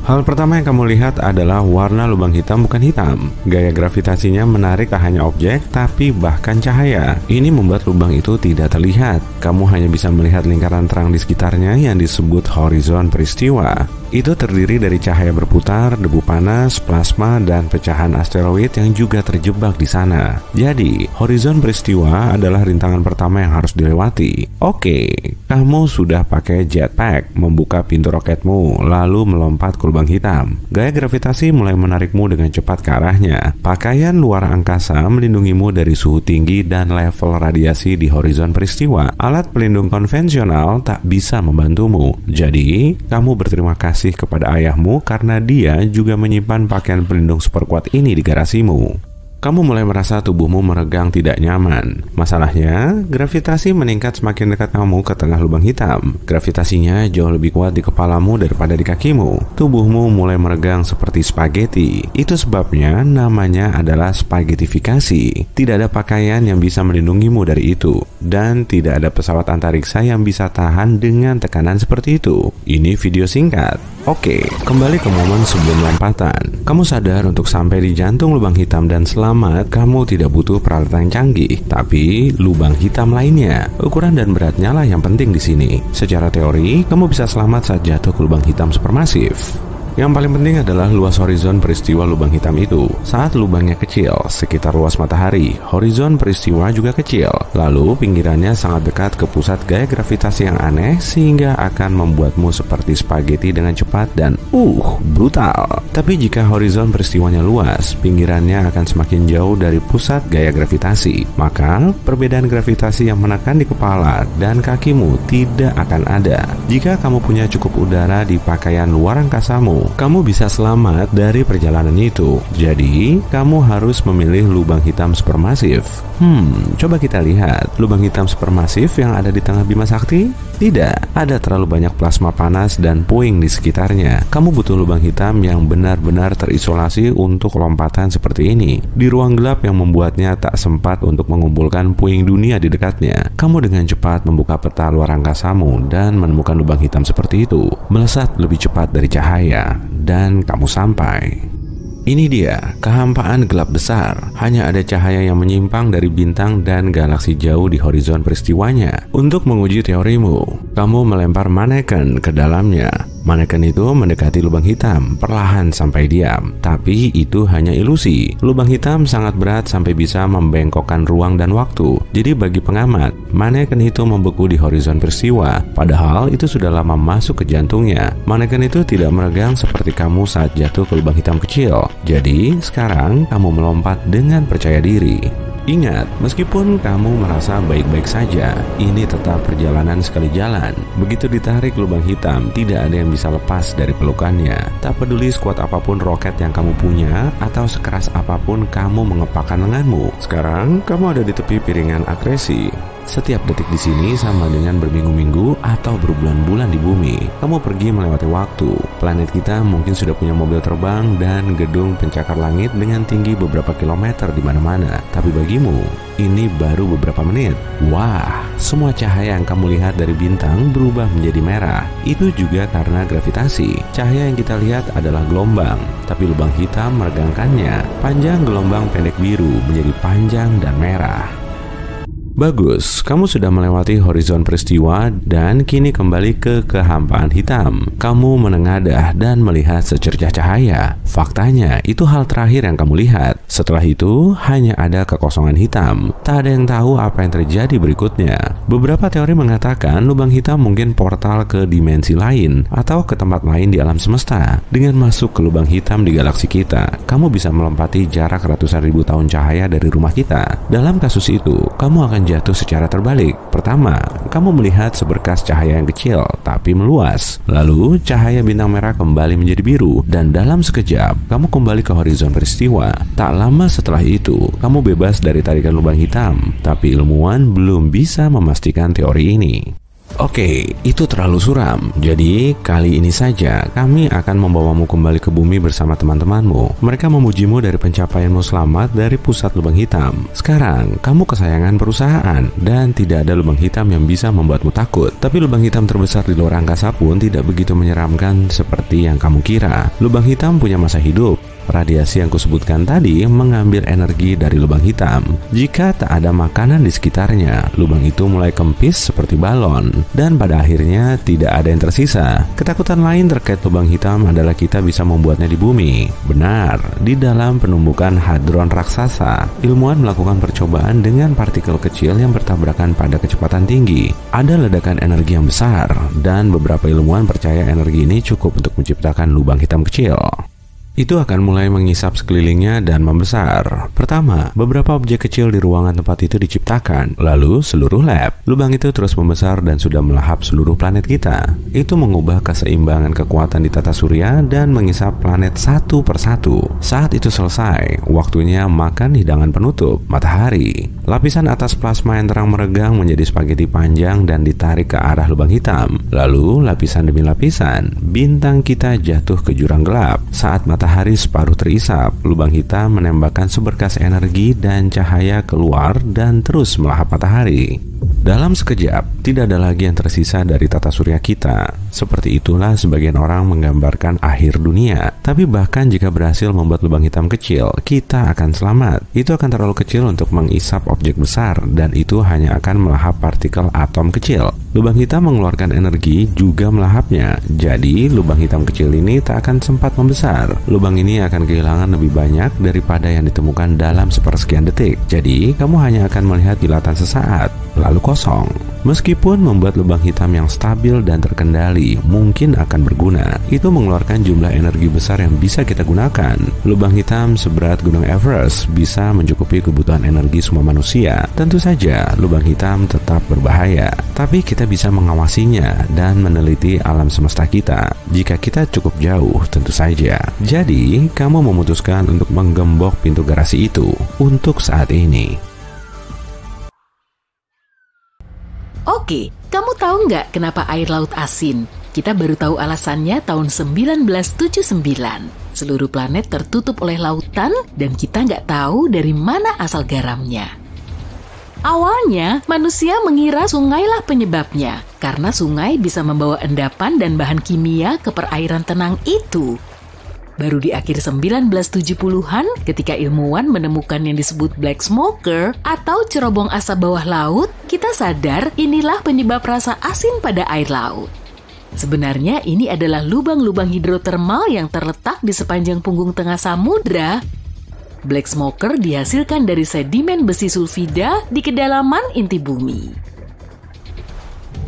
Hal pertama yang kamu lihat adalah warna lubang hitam bukan hitam. Gaya gravitasinya menarik tak hanya objek, tapi bahkan cahaya. Ini membuat lubang itu tidak terlihat. Kamu hanya bisa melihat lingkaran terang di sekitarnya yang disebut horizon peristiwa. Itu terdiri dari cahaya berputar, debu panas, plasma, dan pecahan asteroid yang juga terjebak di sana. Jadi, horizon peristiwa adalah rintangan pertama yang harus dilewati. Oke, kamu sudah pakai jetpack, membuka pintu roketmu, lalu melompat ke lubang hitam. Gaya gravitasi mulai menarikmu dengan cepat ke arahnya. Pakaian luar angkasa melindungimu dari suhu tinggi dan level radiasi di horizon peristiwa. Alat pelindung konvensional tak bisa membantumu. Jadi, kamu berterima kasih kepada ayahmu karena dia juga menyimpan pakaian pelindung super kuat ini di garasimu. Kamu mulai merasa tubuhmu meregang tidak nyaman. Masalahnya, gravitasi meningkat semakin dekat kamu ke tengah lubang hitam. Gravitasinya jauh lebih kuat di kepalamu daripada di kakimu. Tubuhmu mulai meregang seperti spaghetti. Itu sebabnya namanya adalah spaghettifikasi. Tidak ada pakaian yang bisa melindungimu dari itu. Dan tidak ada pesawat antariksa yang bisa tahan dengan tekanan seperti itu. Ini video singkat. Oke, kembali ke momen sebelum lompatan. Kamu sadar untuk sampai di jantung lubang hitam dan selamat, kamu tidak butuh peralatan canggih, tapi lubang hitam lainnya. Ukuran dan beratnya lah yang penting di sini. Secara teori, kamu bisa selamat saat jatuh ke lubang hitam supermasif. Yang paling penting adalah luas horizon peristiwa lubang hitam itu. Saat lubangnya kecil, sekitar luas matahari, horizon peristiwa juga kecil. Lalu pinggirannya sangat dekat ke pusat gaya gravitasi yang aneh sehingga akan membuatmu seperti spaghetti dengan cepat dan brutal. Tapi jika horizon peristiwanya luas, pinggirannya akan semakin jauh dari pusat gaya gravitasi. Maka perbedaan gravitasi yang menekan di kepala dan kakimu tidak akan ada. Jika kamu punya cukup udara di pakaian luar angkasamu, kamu bisa selamat dari perjalanan itu. Jadi, kamu harus memilih lubang hitam supermasif. Coba kita lihat lubang hitam supermasif yang ada di tengah Bima Sakti. Tidak, ada terlalu banyak plasma panas dan puing di sekitarnya. Kamu butuh lubang hitam yang benar-benar terisolasi untuk lompatan seperti ini. Di ruang gelap yang membuatnya tak sempat untuk mengumpulkan puing dunia di dekatnya. Kamu dengan cepat membuka peta luar angkasamu dan menemukan lubang hitam seperti itu. Melesat lebih cepat dari cahaya. Dan kamu sampai. Ini dia, kehampaan gelap besar. Hanya ada cahaya yang menyimpang dari bintang dan galaksi jauh di horizon peristiwanya. Untuk menguji teorimu, kamu melempar maneken ke dalamnya. Maneken itu mendekati lubang hitam, perlahan sampai diam. Tapi itu hanya ilusi. Lubang hitam sangat berat sampai bisa membengkokkan ruang dan waktu. Jadi bagi pengamat, maneken itu membeku di horizon peristiwa. Padahal itu sudah lama masuk ke jantungnya. Maneken itu tidak meregang seperti kamu saat jatuh ke lubang hitam kecil. Jadi sekarang kamu melompat dengan percaya diri. Ingat, meskipun kamu merasa baik-baik saja, ini tetap perjalanan sekali jalan. Begitu ditarik lubang hitam, tidak ada yang bisa lepas dari pelukannya. Tak peduli sekuat apapun roket yang kamu punya, atau sekeras apapun kamu mengepakkan lenganmu. Sekarang, kamu ada di tepi piringan akresi. Setiap detik di sini sama dengan berminggu-minggu atau berbulan-bulan di bumi. Kamu pergi melewati waktu. Planet kita mungkin sudah punya mobil terbang dan gedung pencakar langit dengan tinggi beberapa kilometer di mana-mana. Tapi bagimu, ini baru beberapa menit. Wah, semua cahaya yang kamu lihat dari bintang berubah menjadi merah. Itu juga karena gravitasi. Cahaya yang kita lihat adalah gelombang, tapi lubang hitam meregangkannya. Panjang gelombang pendek biru menjadi panjang dan merah. Bagus, kamu sudah melewati horizon peristiwa dan kini kembali ke kehampaan hitam. Kamu menengadah dan melihat secercah cahaya. Faktanya, itu hal terakhir yang kamu lihat. Setelah itu, hanya ada kekosongan hitam. Tak ada yang tahu apa yang terjadi berikutnya. Beberapa teori mengatakan lubang hitam mungkin portal ke dimensi lain atau ke tempat lain di alam semesta. Dengan masuk ke lubang hitam di galaksi kita, kamu bisa melompati jarak ratusan ribu tahun cahaya dari rumah kita. Dalam kasus itu, kamu akan jatuh secara terbalik. Pertama, kamu melihat seberkas cahaya yang kecil tapi meluas. Lalu, cahaya bintang merah kembali menjadi biru dan dalam sekejap, kamu kembali ke horizon peristiwa. Tak lama setelah itu, kamu bebas dari tarikan lubang hitam. Tapi ilmuwan belum bisa memastikan teori ini. Oke, itu terlalu suram. Jadi, kali ini saja kami akan membawamu kembali ke bumi bersama teman-temanmu. Mereka memujimu dari pencapaianmu selamat dari pusat lubang hitam. Sekarang, kamu kesayangan perusahaan dan tidak ada lubang hitam yang bisa membuatmu takut. Tapi lubang hitam terbesar di luar angkasa pun tidak begitu menyeramkan seperti yang kamu kira. Lubang hitam punya masa hidup. Radiasi yang kusebutkan tadi mengambil energi dari lubang hitam. Jika tak ada makanan di sekitarnya, lubang itu mulai kempis seperti balon. Dan pada akhirnya tidak ada yang tersisa. Ketakutan lain terkait lubang hitam adalah kita bisa membuatnya di bumi. Benar, di dalam penumbukan hadron raksasa, ilmuwan melakukan percobaan dengan partikel kecil yang bertabrakan pada kecepatan tinggi. Ada ledakan energi yang besar, dan beberapa ilmuwan percaya energi ini cukup untuk menciptakan lubang hitam kecil. Itu akan mulai mengisap sekelilingnya dan membesar. Pertama, beberapa objek kecil di ruangan tempat itu diciptakan. Lalu, seluruh lab. Lubang itu terus membesar dan sudah melahap seluruh planet kita. Itu mengubah keseimbangan kekuatan di tata surya dan mengisap planet satu persatu. Saat itu selesai, waktunya makan hidangan penutup, matahari. Lapisan atas plasma yang terang meregang menjadi spaghetti panjang dan ditarik ke arah lubang hitam. Lalu, lapisan demi lapisan, bintang kita jatuh ke jurang gelap. Saat matahari separuh terisap, lubang hitam menembakkan seberkas energi dan cahaya keluar dan terus melahap matahari. Dalam sekejap, tidak ada lagi yang tersisa dari tata surya kita. Seperti itulah sebagian orang menggambarkan akhir dunia. Tapi bahkan jika berhasil membuat lubang hitam kecil, kita akan selamat. Itu akan terlalu kecil untuk mengisap objek besar, dan itu hanya akan melahap partikel atom kecil. Lubang hitam mengeluarkan energi juga melahapnya. Jadi, lubang hitam kecil ini tak akan sempat membesar. Lubang ini akan kehilangan lebih banyak daripada yang ditemukan dalam sepersekian detik. Jadi, kamu hanya akan melihat kilatan sesaat, lalu kosong. Meskipun membuat lubang hitam yang stabil dan terkendali mungkin akan berguna, itu mengeluarkan jumlah energi besar yang bisa kita gunakan. Lubang hitam seberat Gunung Everest bisa mencukupi kebutuhan energi semua manusia. Tentu saja, lubang hitam tetap berbahaya, tapi kita bisa mengawasinya dan meneliti alam semesta kita. Jika kita cukup jauh, tentu saja. Jadi, kamu memutuskan untuk menggembok pintu garasi itu untuk saat ini. Oke, kamu tahu nggak kenapa air laut asin? Kita baru tahu alasannya tahun 1979. Seluruh planet tertutup oleh lautan dan kita nggak tahu dari mana asal garamnya. Awalnya, manusia mengira sungailah penyebabnya, karena sungai bisa membawa endapan dan bahan kimia ke perairan tenang itu. Baru di akhir 1970-an, ketika ilmuwan menemukan yang disebut black smoker atau cerobong asap bawah laut, kita sadar inilah penyebab rasa asin pada air laut. Sebenarnya ini adalah lubang-lubang hidrotermal yang terletak di sepanjang punggung tengah samudra. Black smoker dihasilkan dari sedimen besi sulfida di kedalaman inti bumi.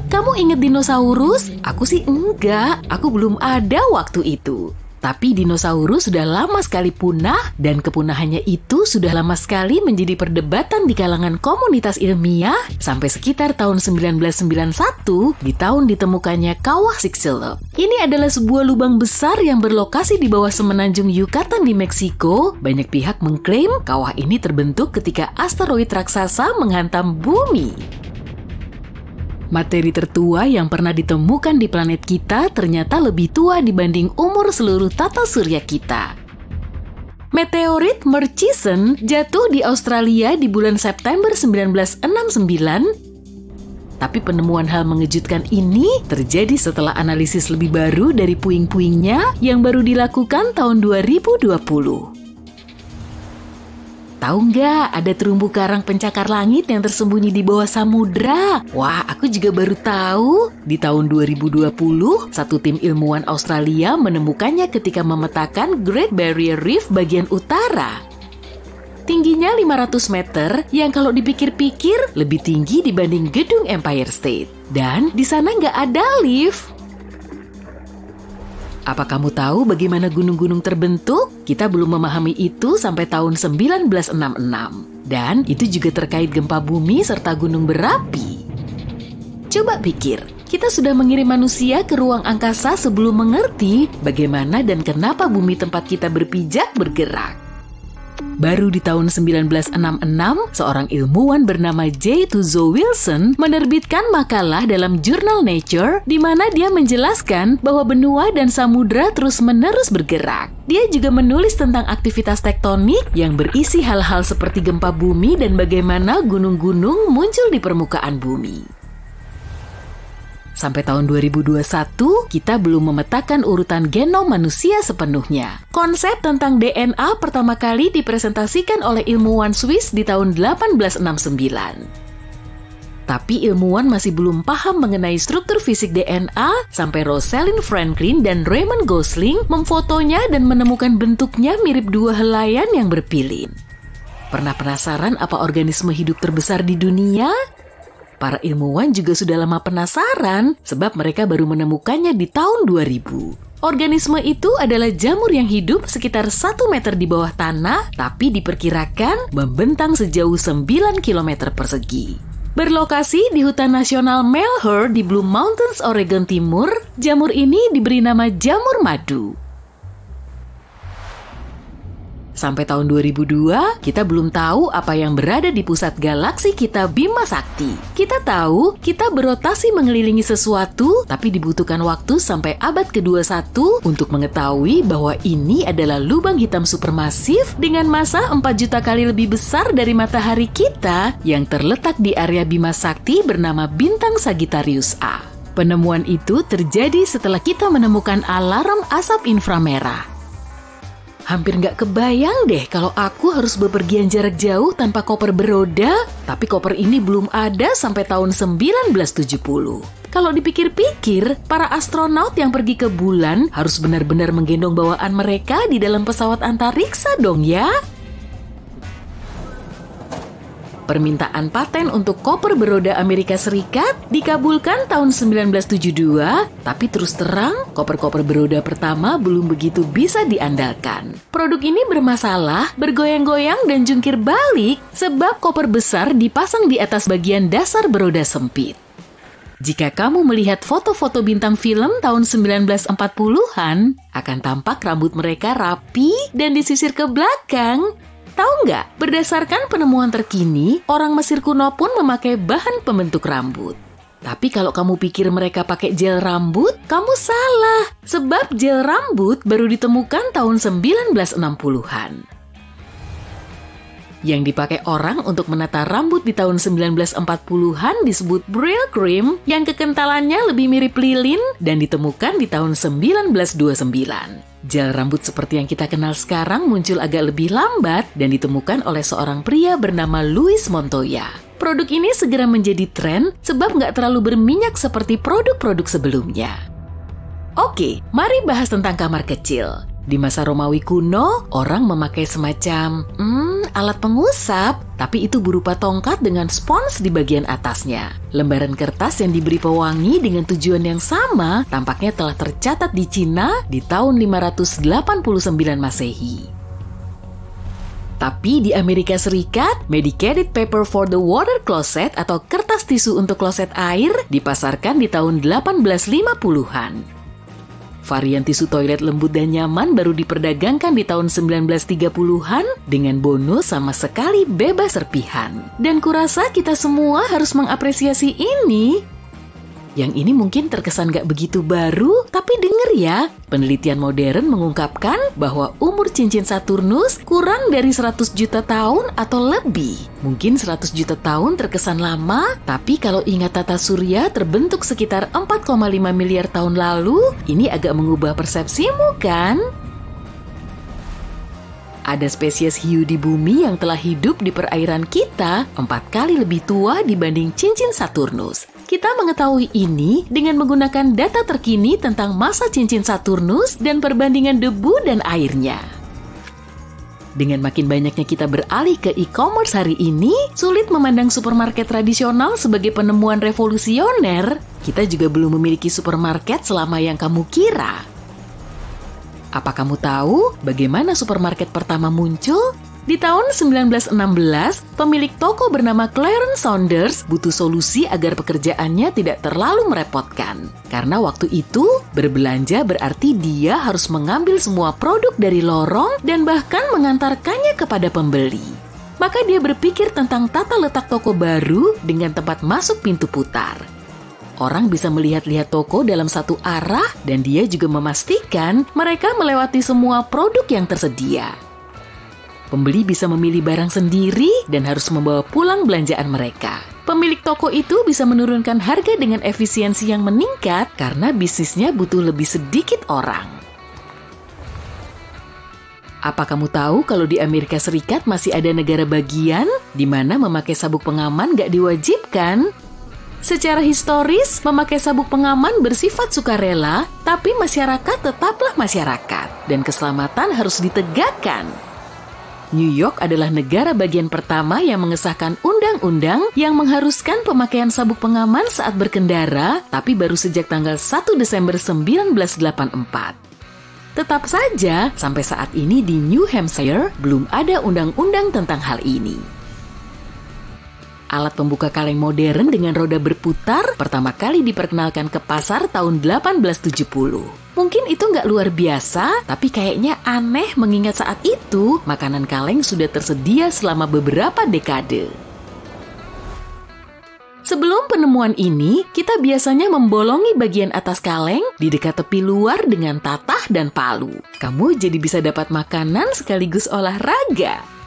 Kamu ingat dinosaurus? Aku sih enggak, aku belum ada waktu itu. Tapi dinosaurus sudah lama sekali punah dan kepunahannya itu sudah lama sekali menjadi perdebatan di kalangan komunitas ilmiah sampai sekitar tahun 1991 di tahun ditemukannya kawah Chicxulub. Ini adalah sebuah lubang besar yang berlokasi di bawah semenanjung Yucatan di Meksiko. Banyak pihak mengklaim kawah ini terbentuk ketika asteroid raksasa menghantam bumi. Materi tertua yang pernah ditemukan di planet kita ternyata lebih tua dibanding umur seluruh tata surya kita. Meteorit Murchison jatuh di Australia di bulan September 1969. Tapi penemuan hal mengejutkan ini terjadi setelah analisis lebih baru dari puing-puingnya yang baru dilakukan tahun 2020. Tahu nggak, ada terumbu karang pencakar langit yang tersembunyi di bawah samudra? Wah, aku juga baru tahu. Di tahun 2020, satu tim ilmuwan Australia menemukannya ketika memetakan Great Barrier Reef bagian utara. Tingginya 500 meter yang kalau dipikir-pikir lebih tinggi dibanding gedung Empire State. Dan di sana nggak ada lift. Apa kamu tahu bagaimana gunung-gunung terbentuk? Kita belum memahami itu sampai tahun 1966. Dan itu juga terkait gempa bumi serta gunung berapi. Coba pikir, kita sudah mengirim manusia ke ruang angkasa sebelum mengerti bagaimana dan kenapa bumi tempat kita berpijak bergerak. Baru di tahun 1966, seorang ilmuwan bernama J. Tuzo Wilson menerbitkan makalah dalam jurnal Nature di mana dia menjelaskan bahwa benua dan samudra terus-menerus bergerak. Dia juga menulis tentang aktivitas tektonik yang berisi hal-hal seperti gempa bumi dan bagaimana gunung-gunung muncul di permukaan bumi. Sampai tahun 2021, kita belum memetakan urutan genom manusia sepenuhnya. Konsep tentang DNA pertama kali dipresentasikan oleh ilmuwan Swiss di tahun 1869. Tapi ilmuwan masih belum paham mengenai struktur fisik DNA sampai Rosalind Franklin dan Raymond Gosling memfotonya dan menemukan bentuknya mirip dua helaian yang berpilin. Pernah penasaran apa organisme hidup terbesar di dunia? Para ilmuwan juga sudah lama penasaran sebab mereka baru menemukannya di tahun 2000. Organisme itu adalah jamur yang hidup sekitar 1 meter di bawah tanah tapi diperkirakan membentang sejauh 9 km persegi. Berlokasi di hutan nasional Malheur di Blue Mountains, Oregon Timur, jamur ini diberi nama jamur madu. Sampai tahun 2002, kita belum tahu apa yang berada di pusat galaksi kita Bima Sakti. Kita tahu kita berotasi mengelilingi sesuatu, tapi dibutuhkan waktu sampai abad ke-21 untuk mengetahui bahwa ini adalah lubang hitam supermasif dengan massa 4 juta kali lebih besar dari matahari kita yang terletak di area Bima Sakti bernama bintang Sagittarius A. Penemuan itu terjadi setelah kita menemukan alarm asap inframerah. Hampir nggak kebayang deh kalau aku harus bepergian jarak jauh tanpa koper beroda, tapi koper ini belum ada sampai tahun 1970. Kalau dipikir-pikir, para astronaut yang pergi ke bulan harus benar-benar menggendong bawaan mereka di dalam pesawat antariksa dong ya. Permintaan paten untuk koper beroda Amerika Serikat dikabulkan tahun 1972, tapi terus terang, koper-koper beroda pertama belum begitu bisa diandalkan. Produk ini bermasalah, bergoyang-goyang dan jungkir balik sebab koper besar dipasang di atas bagian dasar beroda sempit. Jika kamu melihat foto-foto bintang film tahun 1940-an, akan tampak rambut mereka rapi dan disisir ke belakang. Tahu nggak, berdasarkan penemuan terkini, orang Mesir kuno pun memakai bahan pembentuk rambut. Tapi kalau kamu pikir mereka pakai gel rambut, kamu salah. Sebab gel rambut baru ditemukan tahun 1960-an. Yang dipakai orang untuk menata rambut di tahun 1940-an disebut Brylcreem yang kekentalannya lebih mirip lilin dan ditemukan di tahun 1929. Gel rambut seperti yang kita kenal sekarang muncul agak lebih lambat dan ditemukan oleh seorang pria bernama Louis Montoya. Produk ini segera menjadi tren sebab nggak terlalu berminyak seperti produk-produk sebelumnya. Oke, mari bahas tentang kamar kecil. Di masa Romawi kuno, orang memakai semacam alat pengusap, tapi itu berupa tongkat dengan spons di bagian atasnya. Lembaran kertas yang diberi pewangi dengan tujuan yang sama tampaknya telah tercatat di Cina di tahun 589 Masehi. Tapi di Amerika Serikat, medicated paper for the water closet atau kertas tisu untuk kloset air dipasarkan di tahun 1850-an. Varian tisu toilet lembut dan nyaman baru diperdagangkan di tahun 1930-an dengan bonus sama sekali bebas serpihan. Dan kurasa kita semua harus mengapresiasi ini. Yang ini mungkin terkesan gak begitu baru, tapi denger ya, penelitian modern mengungkapkan bahwa umur cincin Saturnus kurang dari 100 juta tahun atau lebih. Mungkin 100 juta tahun terkesan lama, tapi kalau ingat tata surya terbentuk sekitar 4,5 miliar tahun lalu, ini agak mengubah persepsimu kan? Ada spesies hiu di bumi yang telah hidup di perairan kita 4 kali lebih tua dibanding cincin Saturnus. Kita mengetahui ini dengan menggunakan data terkini tentang massa cincin Saturnus dan perbandingan debu dan airnya. Dengan makin banyaknya kita beralih ke e-commerce hari ini, sulit memandang supermarket tradisional sebagai penemuan revolusioner. Kita juga belum memiliki supermarket selama yang kamu kira. Apa kamu tahu bagaimana supermarket pertama muncul? Di tahun 1916, pemilik toko bernama Clarence Saunders butuh solusi agar pekerjaannya tidak terlalu merepotkan. Karena waktu itu, berbelanja berarti dia harus mengambil semua produk dari lorong dan bahkan mengantarkannya kepada pembeli. Maka dia berpikir tentang tata letak toko baru dengan tempat masuk pintu putar. Orang bisa melihat-lihat toko dalam satu arah dan dia juga memastikan mereka melewati semua produk yang tersedia. Pembeli bisa memilih barang sendiri dan harus membawa pulang belanjaan mereka. Pemilik toko itu bisa menurunkan harga dengan efisiensi yang meningkat karena bisnisnya butuh lebih sedikit orang. Apa kamu tahu kalau di Amerika Serikat masih ada negara bagian di mana memakai sabuk pengaman gak diwajibkan? Secara historis, memakai sabuk pengaman bersifat sukarela, tapi masyarakat tetaplah masyarakat dan keselamatan harus ditegakkan. New York adalah negara bagian pertama yang mengesahkan undang-undang yang mengharuskan pemakaian sabuk pengaman saat berkendara, tapi baru sejak tanggal 1 Desember 1984. Tetap saja, sampai saat ini di New Hampshire belum ada undang-undang tentang hal ini. Alat pembuka kaleng modern dengan roda berputar pertama kali diperkenalkan ke pasar tahun 1870. Mungkin itu nggak luar biasa, tapi kayaknya aneh mengingat saat itu makanan kaleng sudah tersedia selama beberapa dekade. Sebelum penemuan ini, kita biasanya membolongi bagian atas kaleng di dekat tepi luar dengan tatah dan palu. Kamu jadi bisa dapat makanan sekaligus olahraga.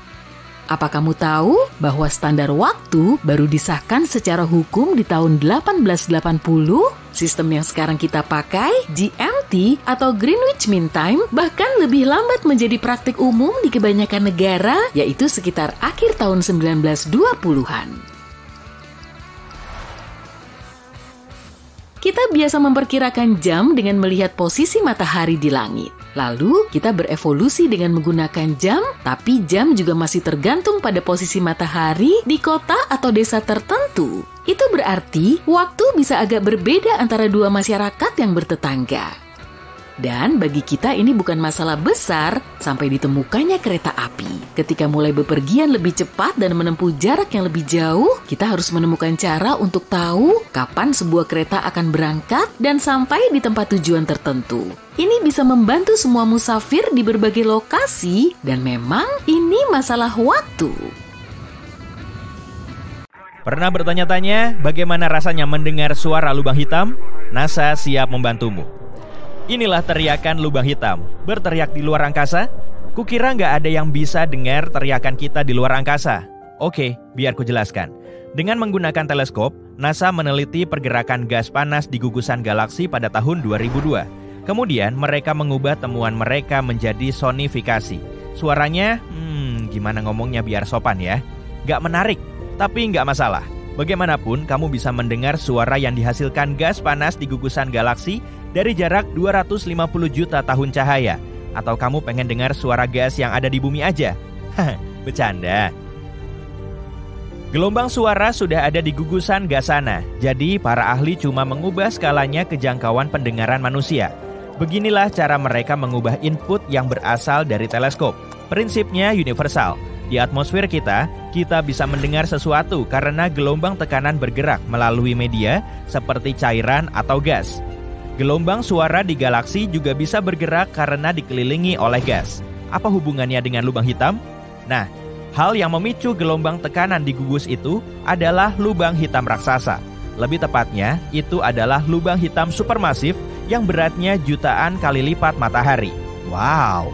Apa kamu tahu bahwa standar waktu baru disahkan secara hukum di tahun 1880? Sistem yang sekarang kita pakai, GMT atau Greenwich Mean Time, bahkan lebih lambat menjadi praktik umum di kebanyakan negara, yaitu sekitar akhir tahun 1920-an. Kita biasa memperkirakan jam dengan melihat posisi matahari di langit. Lalu, kita berevolusi dengan menggunakan jam, tapi jam juga masih tergantung pada posisi matahari di kota atau desa tertentu. Itu berarti, waktu bisa agak berbeda antara dua masyarakat yang bertetangga. Dan bagi kita ini bukan masalah besar sampai ditemukannya kereta api. Ketika mulai bepergian lebih cepat dan menempuh jarak yang lebih jauh, kita harus menemukan cara untuk tahu kapan sebuah kereta akan berangkat dan sampai di tempat tujuan tertentu. Ini bisa membantu semua musafir di berbagai lokasi dan memang ini masalah waktu. Pernah bertanya-tanya bagaimana rasanya mendengar suara lubang hitam? NASA siap membantumu. Inilah teriakan lubang hitam. Berteriak di luar angkasa? Kukira nggak ada yang bisa dengar teriakan kita di luar angkasa. Oke, biar ku jelaskan. Dengan menggunakan teleskop, NASA meneliti pergerakan gas panas di gugusan galaksi pada tahun 2002. Kemudian mereka mengubah temuan mereka menjadi sonifikasi. Suaranya, gimana ngomongnya biar sopan ya? Nggak menarik, tapi nggak masalah. Bagaimanapun, kamu bisa mendengar suara yang dihasilkan gas panas di gugusan galaksi dari jarak 250 juta tahun cahaya. Atau kamu pengen dengar suara gas yang ada di bumi aja? Bercanda. Gelombang suara sudah ada di gugusan gas sana. Jadi para ahli cuma mengubah skalanya ke jangkauan pendengaran manusia. Beginilah cara mereka mengubah input yang berasal dari teleskop. Prinsipnya universal. Di atmosfer kita bisa mendengar sesuatu karena gelombang tekanan bergerak melalui media seperti cairan atau gas. Gelombang suara di galaksi juga bisa bergerak karena dikelilingi oleh gas. Apa hubungannya dengan lubang hitam? Nah, hal yang memicu gelombang tekanan di gugus itu adalah lubang hitam raksasa. Lebih tepatnya, itu adalah lubang hitam supermasif yang beratnya jutaan kali lipat matahari. Wow!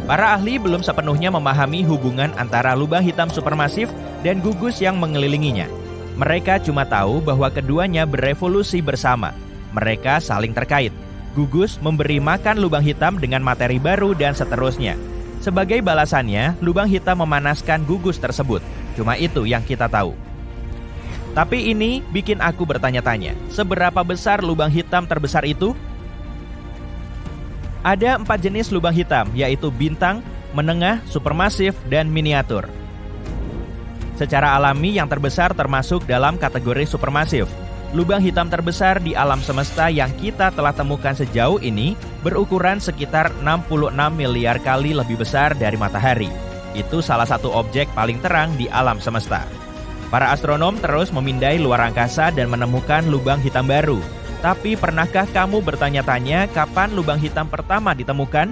Para ahli belum sepenuhnya memahami hubungan antara lubang hitam supermasif dan gugus yang mengelilinginya. Mereka cuma tahu bahwa keduanya berevolusi bersama. Mereka saling terkait. Gugus memberi makan lubang hitam dengan materi baru dan seterusnya. Sebagai balasannya, lubang hitam memanaskan gugus tersebut. Cuma itu yang kita tahu. Tapi ini bikin aku bertanya-tanya, seberapa besar lubang hitam terbesar itu? Ada 4 jenis lubang hitam, yaitu bintang, menengah, supermasif, dan miniatur. Secara alami yang terbesar termasuk dalam kategori supermasif. Lubang hitam terbesar di alam semesta yang kita telah temukan sejauh ini berukuran sekitar 66 miliar kali lebih besar dari matahari. Itu salah satu objek paling terang di alam semesta. Para astronom terus memindai luar angkasa dan menemukan lubang hitam baru. Tapi pernahkah kamu bertanya-tanya kapan lubang hitam pertama ditemukan?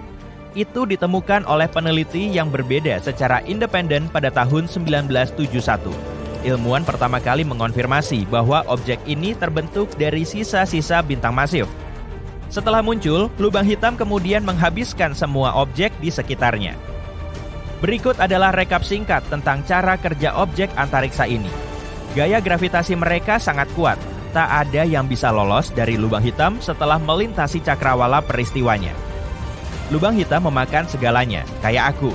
Itu ditemukan oleh peneliti yang berbeda secara independen pada tahun 1971. Ilmuwan pertama kali mengonfirmasi bahwa objek ini terbentuk dari sisa-sisa bintang masif. Setelah muncul, lubang hitam kemudian menghabiskan semua objek di sekitarnya. Berikut adalah rekap singkat tentang cara kerja objek antariksa ini. Gaya gravitasi mereka sangat kuat. Tak ada yang bisa lolos dari lubang hitam setelah melintasi cakrawala peristiwanya. Lubang hitam memakan segalanya, kayak aku.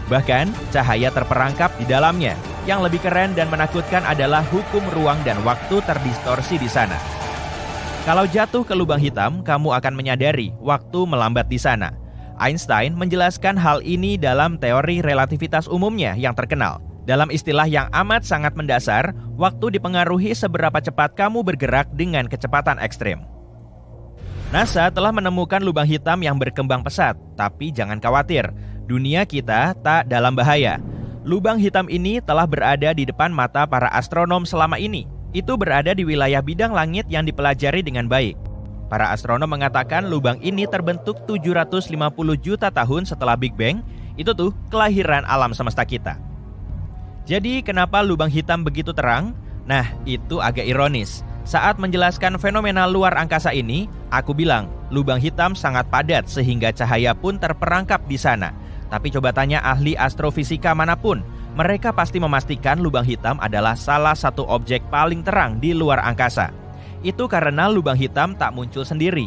Bahkan, cahaya terperangkap di dalamnya. Yang lebih keren dan menakutkan adalah hukum ruang dan waktu terdistorsi di sana. Kalau jatuh ke lubang hitam, kamu akan menyadari waktu melambat di sana. Einstein menjelaskan hal ini dalam teori relativitas umumnya yang terkenal. Dalam istilah yang amat sangat mendasar, waktu dipengaruhi seberapa cepat kamu bergerak dengan kecepatan ekstrem. NASA telah menemukan lubang hitam yang berkembang pesat, tapi jangan khawatir, dunia kita tak dalam bahaya. Lubang hitam ini telah berada di depan mata para astronom selama ini. Itu berada di wilayah bidang langit yang dipelajari dengan baik. Para astronom mengatakan lubang ini terbentuk 750 juta tahun setelah Big Bang. Itu tuh kelahiran alam semesta kita. Jadi kenapa lubang hitam begitu terang? Nah, itu agak ironis. Saat menjelaskan fenomena luar angkasa ini, aku bilang lubang hitam sangat padat sehingga cahaya pun terperangkap di sana. Tapi coba tanya ahli astrofisika manapun, mereka pasti memastikan lubang hitam adalah salah satu objek paling terang di luar angkasa. Itu karena lubang hitam tak muncul sendiri.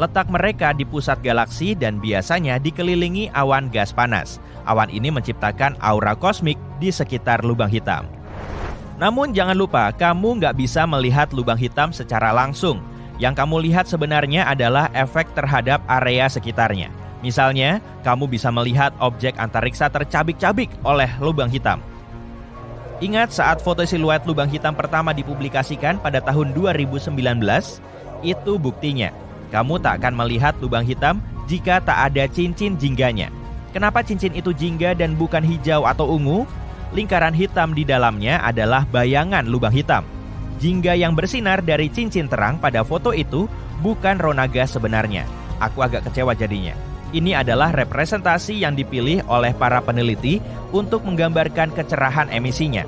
Letak mereka di pusat galaksi dan biasanya dikelilingi awan gas panas. Awan ini menciptakan aura kosmik di sekitar lubang hitam. Namun jangan lupa, kamu nggak bisa melihat lubang hitam secara langsung. Yang kamu lihat sebenarnya adalah efek terhadap area sekitarnya. Misalnya, kamu bisa melihat objek antariksa tercabik-cabik oleh lubang hitam. Ingat saat foto siluet lubang hitam pertama dipublikasikan pada tahun 2019? Itu buktinya. Kamu tak akan melihat lubang hitam jika tak ada cincin jingganya. Kenapa cincin itu jingga dan bukan hijau atau ungu? Lingkaran hitam di dalamnya adalah bayangan lubang hitam. Jingga yang bersinar dari cincin terang pada foto itu bukan rona gas sebenarnya. Aku agak kecewa jadinya. Ini adalah representasi yang dipilih oleh para peneliti untuk menggambarkan kecerahan emisinya.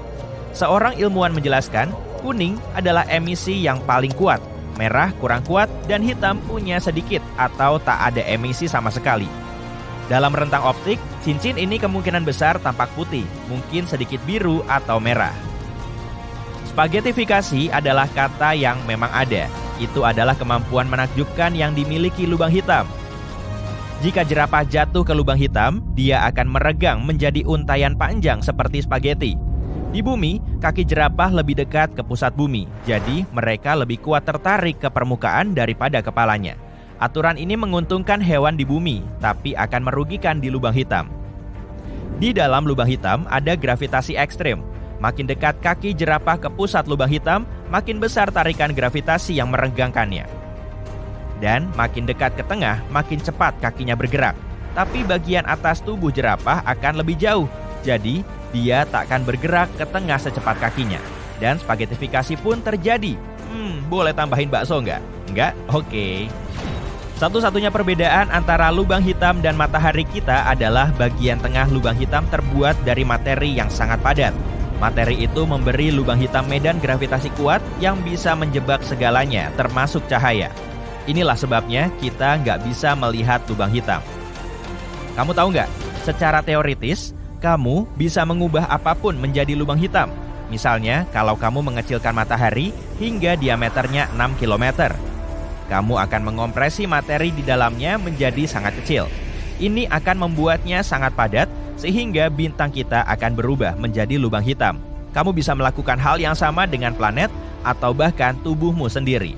Seorang ilmuwan menjelaskan, kuning adalah emisi yang paling kuat, merah kurang kuat, dan hitam punya sedikit atau tak ada emisi sama sekali. Dalam rentang optik, cincin ini kemungkinan besar tampak putih, mungkin sedikit biru atau merah. Spagetifikasi adalah kata yang memang ada. Itu adalah kemampuan menakjubkan yang dimiliki lubang hitam. Jika jerapah jatuh ke lubang hitam, dia akan meregang menjadi untayan panjang seperti spageti. Di bumi, kaki jerapah lebih dekat ke pusat bumi, jadi mereka lebih kuat tertarik ke permukaan daripada kepalanya. Aturan ini menguntungkan hewan di bumi, tapi akan merugikan di lubang hitam. Di dalam lubang hitam ada gravitasi ekstrem. Makin dekat kaki jerapah ke pusat lubang hitam, makin besar tarikan gravitasi yang meregangkannya. Dan makin dekat ke tengah, makin cepat kakinya bergerak. Tapi bagian atas tubuh jerapah akan lebih jauh. Jadi, dia tak akan bergerak ke tengah secepat kakinya. Dan spagetifikasi pun terjadi. Boleh tambahin bakso nggak? Nggak? Oke. Satu-satunya perbedaan antara lubang hitam dan matahari kita adalah bagian tengah lubang hitam terbuat dari materi yang sangat padat. Materi itu memberi lubang hitam medan gravitasi kuat yang bisa menjebak segalanya, termasuk cahaya. Inilah sebabnya kita nggak bisa melihat lubang hitam. Kamu tahu nggak? Secara teoritis, kamu bisa mengubah apapun menjadi lubang hitam. Misalnya, kalau kamu mengecilkan matahari hingga diameternya 6 km. Kamu akan mengompresi materi di dalamnya menjadi sangat kecil. Ini akan membuatnya sangat padat, sehingga bintang kita akan berubah menjadi lubang hitam. Kamu bisa melakukan hal yang sama dengan planet atau bahkan tubuhmu sendiri.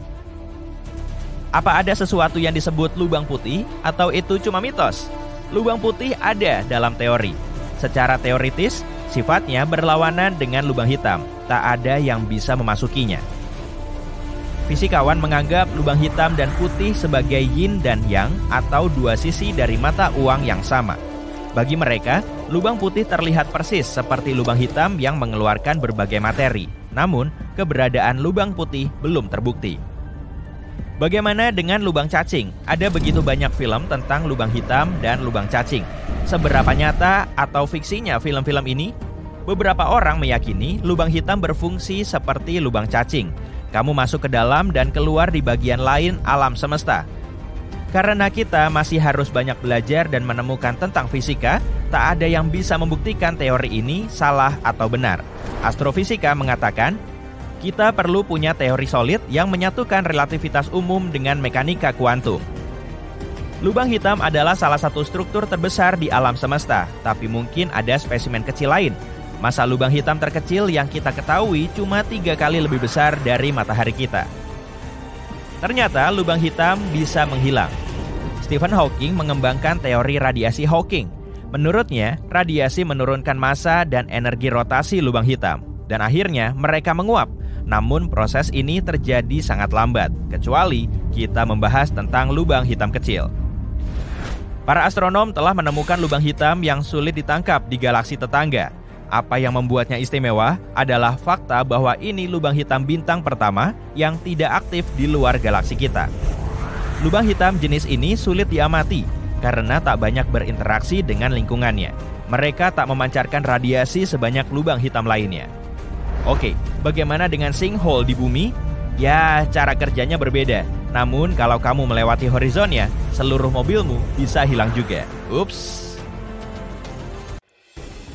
Apa ada sesuatu yang disebut lubang putih atau itu cuma mitos? Lubang putih ada dalam teori. Secara teoritis, sifatnya berlawanan dengan lubang hitam. Tak ada yang bisa memasukinya. Fisikawan menganggap lubang hitam dan putih sebagai yin dan yang atau dua sisi dari mata uang yang sama. Bagi mereka, lubang putih terlihat persis seperti lubang hitam yang mengeluarkan berbagai materi. Namun, keberadaan lubang putih belum terbukti. Bagaimana dengan lubang cacing? Ada begitu banyak film tentang lubang hitam dan lubang cacing. Seberapa nyata atau fiksinya film-film ini? Beberapa orang meyakini lubang hitam berfungsi seperti lubang cacing. Kamu masuk ke dalam dan keluar di bagian lain alam semesta. Karena kita masih harus banyak belajar dan menemukan tentang fisika, tak ada yang bisa membuktikan teori ini salah atau benar. Astrofisika mengatakan, kita perlu punya teori solid yang menyatukan relativitas umum dengan mekanika kuantum. Lubang hitam adalah salah satu struktur terbesar di alam semesta, tapi mungkin ada spesimen kecil lain. Masa lubang hitam terkecil yang kita ketahui cuma 3 kali lebih besar dari matahari kita. Ternyata lubang hitam bisa menghilang. Stephen Hawking mengembangkan teori radiasi Hawking. Menurutnya, radiasi menurunkan massa dan energi rotasi lubang hitam. Dan akhirnya mereka menguap. Namun proses ini terjadi sangat lambat, kecuali kita membahas tentang lubang hitam kecil. Para astronom telah menemukan lubang hitam yang sulit ditangkap di galaksi tetangga. Apa yang membuatnya istimewa adalah fakta bahwa ini lubang hitam bintang pertama yang tidak aktif di luar galaksi kita. Lubang hitam jenis ini sulit diamati karena tak banyak berinteraksi dengan lingkungannya. Mereka tak memancarkan radiasi sebanyak lubang hitam lainnya. Oke, bagaimana dengan sinkhole di bumi? Ya, cara kerjanya berbeda. Namun kalau kamu melewati horizonnya, seluruh mobilmu bisa hilang juga. Ups.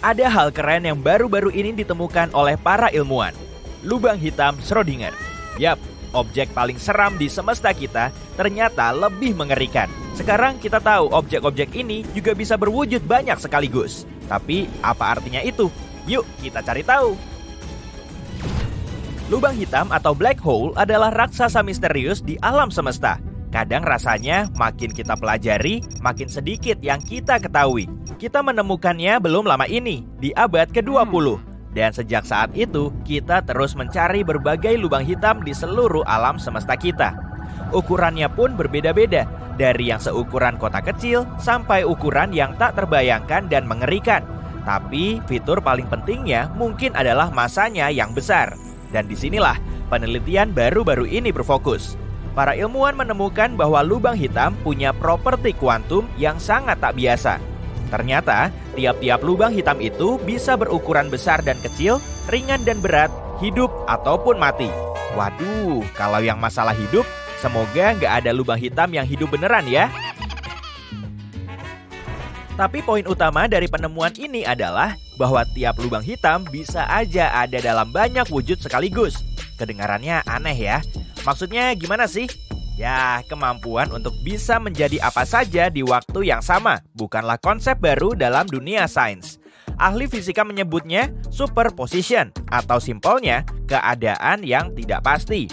Ada hal keren yang baru-baru ini ditemukan oleh para ilmuwan. Lubang hitam Schrödinger. Yap, objek paling seram di semesta kita ternyata lebih mengerikan. Sekarang kita tahu objek-objek ini juga bisa berwujud banyak sekaligus. Tapi apa artinya itu? Yuk kita cari tahu. Lubang hitam atau black hole adalah raksasa misterius di alam semesta. Kadang rasanya makin kita pelajari, makin sedikit yang kita ketahui. Kita menemukannya belum lama ini, di abad ke-20. Dan sejak saat itu, kita terus mencari berbagai lubang hitam di seluruh alam semesta kita. Ukurannya pun berbeda-beda, dari yang seukuran kota kecil sampai ukuran yang tak terbayangkan dan mengerikan. Tapi fitur paling pentingnya mungkin adalah masanya yang besar. Dan disinilah penelitian baru-baru ini berfokus. Para ilmuwan menemukan bahwa lubang hitam punya properti kuantum yang sangat tak biasa. Ternyata, tiap-tiap lubang hitam itu bisa berukuran besar dan kecil, ringan dan berat, hidup ataupun mati. Waduh, kalau yang masalah hidup, semoga nggak ada lubang hitam yang hidup beneran ya. Tapi poin utama dari penemuan ini adalah bahwa tiap lubang hitam bisa aja ada dalam banyak wujud sekaligus. Kedengarannya aneh ya. Maksudnya gimana sih? Ya, kemampuan untuk bisa menjadi apa saja di waktu yang sama bukanlah konsep baru dalam dunia sains. Ahli fisika menyebutnya superposition atau simpelnya keadaan yang tidak pasti.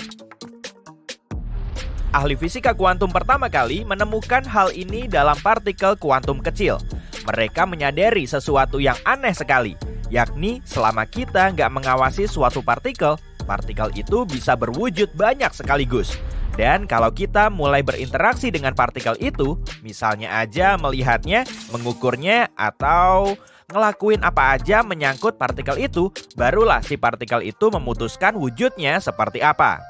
Ahli fisika kuantum pertama kali menemukan hal ini dalam partikel kuantum kecil. Mereka menyadari sesuatu yang aneh sekali, yakni selama kita nggak mengawasi suatu partikel itu bisa berwujud banyak sekaligus. Dan kalau kita mulai berinteraksi dengan partikel itu, misalnya aja melihatnya, mengukurnya, atau ngelakuin apa aja menyangkut partikel itu, barulah si partikel itu memutuskan wujudnya seperti apa.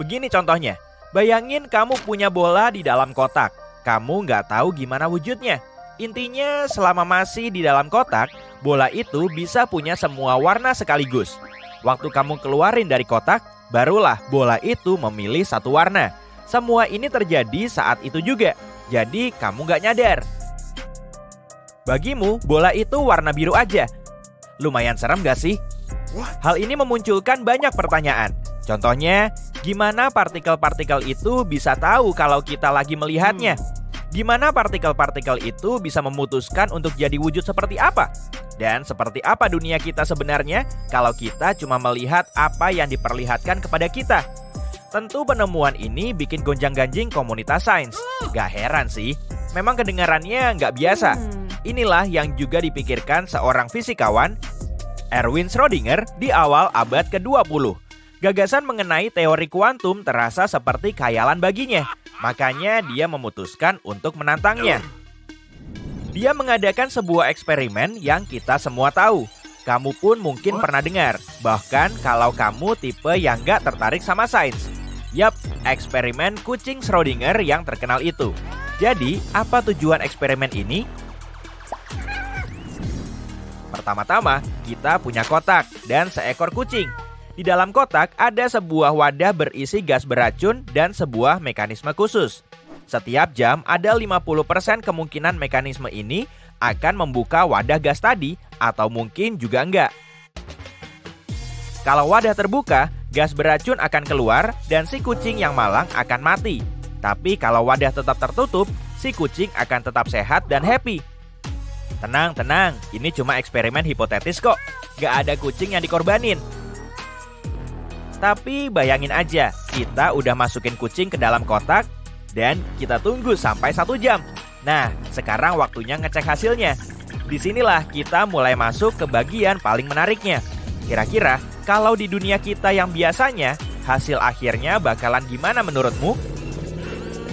Begini contohnya, bayangin kamu punya bola di dalam kotak. Kamu nggak tahu gimana wujudnya. Intinya selama masih di dalam kotak, bola itu bisa punya semua warna sekaligus. Waktu kamu keluarin dari kotak, barulah bola itu memilih satu warna. Semua ini terjadi saat itu juga, jadi kamu gak nyadar. Bagimu, bola itu warna biru aja. Lumayan serem gak sih? Hal ini memunculkan banyak pertanyaan. Contohnya, gimana partikel-partikel itu bisa tahu kalau kita lagi melihatnya? Gimana partikel-partikel itu bisa memutuskan untuk jadi wujud seperti apa? Dan seperti apa dunia kita sebenarnya kalau kita cuma melihat apa yang diperlihatkan kepada kita? Tentu penemuan ini bikin gonjang-ganjing komunitas sains. Gak heran sih, memang kedengarannya nggak biasa. Inilah yang juga dipikirkan seorang fisikawan, Erwin Schrödinger, di awal abad ke-20. Gagasan mengenai teori kuantum terasa seperti khayalan baginya. Makanya dia memutuskan untuk menantangnya. Dia mengadakan sebuah eksperimen yang kita semua tahu. Kamu pun mungkin pernah dengar. Bahkan kalau kamu tipe yang gak tertarik sama sains. Yap, eksperimen kucing Schrödinger yang terkenal itu. Jadi, apa tujuan eksperimen ini? Pertama-tama, kita punya kotak dan seekor kucing. Di dalam kotak ada sebuah wadah berisi gas beracun dan sebuah mekanisme khusus. Setiap jam ada 50% kemungkinan mekanisme ini akan membuka wadah gas tadi atau mungkin juga enggak. Kalau wadah terbuka, gas beracun akan keluar dan si kucing yang malang akan mati. Tapi kalau wadah tetap tertutup, si kucing akan tetap sehat dan happy. Tenang, ini cuma eksperimen hipotetis kok. Gak ada kucing yang dikorbanin. Tapi bayangin aja, kita udah masukin kucing ke dalam kotak dan kita tunggu sampai 1 jam. Nah, sekarang waktunya ngecek hasilnya. Disinilah kita mulai masuk ke bagian paling menariknya. Kira-kira kalau di dunia kita yang biasanya, hasil akhirnya bakalan gimana menurutmu?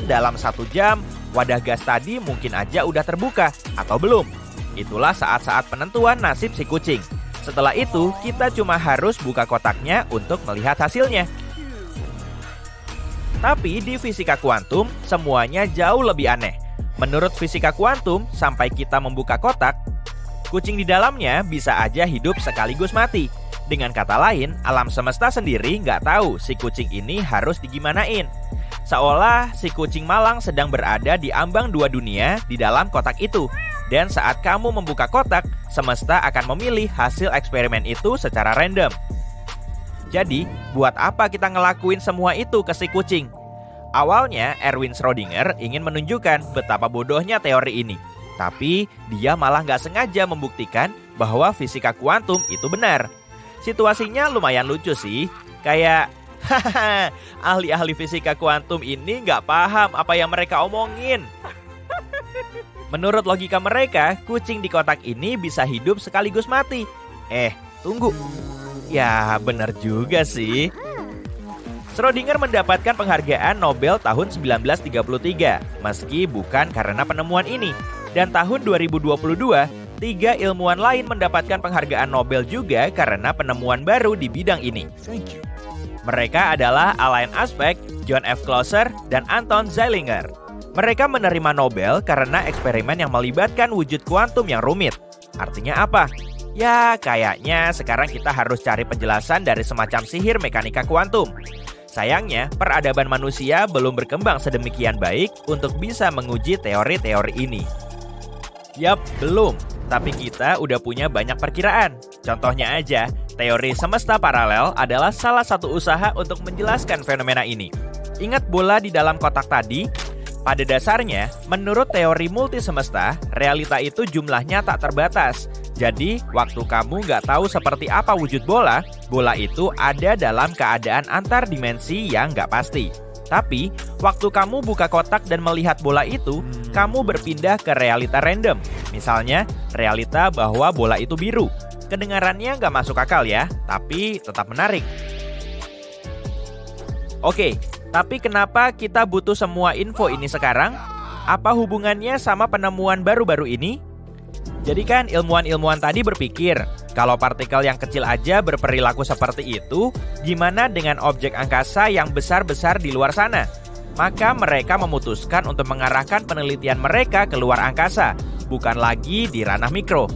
Dalam 1 jam, wadah gas tadi mungkin aja udah terbuka atau belum. Itulah saat-saat penentuan nasib si kucing. Setelah itu, kita cuma harus buka kotaknya untuk melihat hasilnya. Tapi di fisika kuantum, semuanya jauh lebih aneh. Menurut fisika kuantum, sampai kita membuka kotak, kucing di dalamnya bisa aja hidup sekaligus mati. Dengan kata lain, alam semesta sendiri nggak tahu si kucing ini harus digimanain. Seolah si kucing malang sedang berada di ambang 2 dunia di dalam kotak itu. Dan saat kamu membuka kotak, semesta akan memilih hasil eksperimen itu secara random. Jadi, buat apa kita ngelakuin semua itu ke si kucing? Awalnya, Erwin Schrödinger ingin menunjukkan betapa bodohnya teori ini. Tapi, dia malah nggak sengaja membuktikan bahwa fisika kuantum itu benar. Situasinya lumayan lucu sih. Kayak, hahaha, ahli-ahli fisika kuantum ini nggak paham apa yang mereka omongin. Menurut logika mereka, kucing di kotak ini bisa hidup sekaligus mati. Tunggu. Ya, benar juga sih. Schrödinger mendapatkan penghargaan Nobel tahun 1933, meski bukan karena penemuan ini. Dan tahun 2022, 3 ilmuwan lain mendapatkan penghargaan Nobel juga karena penemuan baru di bidang ini. Mereka adalah Alain Aspect, John F. Clauser, dan Anton Zeilinger. Mereka menerima Nobel karena eksperimen yang melibatkan wujud kuantum yang rumit. Artinya apa? Ya, kayaknya sekarang kita harus cari penjelasan dari semacam sihir mekanika kuantum. Sayangnya, peradaban manusia belum berkembang sedemikian baik untuk bisa menguji teori-teori ini. Yap, belum. Tapi kita udah punya banyak perkiraan. Contohnya aja, teori semesta paralel adalah salah satu usaha untuk menjelaskan fenomena ini. Ingat bola di dalam kotak tadi? Pada dasarnya, menurut teori multisemesta, realita itu jumlahnya tak terbatas. Jadi, waktu kamu nggak tahu seperti apa wujud bola, bola itu ada dalam keadaan antar dimensi yang nggak pasti. Tapi, waktu kamu buka kotak dan melihat bola itu, kamu berpindah ke realita random. Misalnya, realita bahwa bola itu biru. Kedengarannya nggak masuk akal ya, tapi tetap menarik. Oke, tapi kenapa kita butuh semua info ini sekarang? Apa hubungannya sama penemuan baru-baru ini? Jadi kan ilmuwan-ilmuwan tadi berpikir, kalau partikel yang kecil aja berperilaku seperti itu, gimana dengan objek angkasa yang besar-besar di luar sana? Maka mereka memutuskan untuk mengarahkan penelitian mereka ke luar angkasa, bukan lagi di ranah mikro.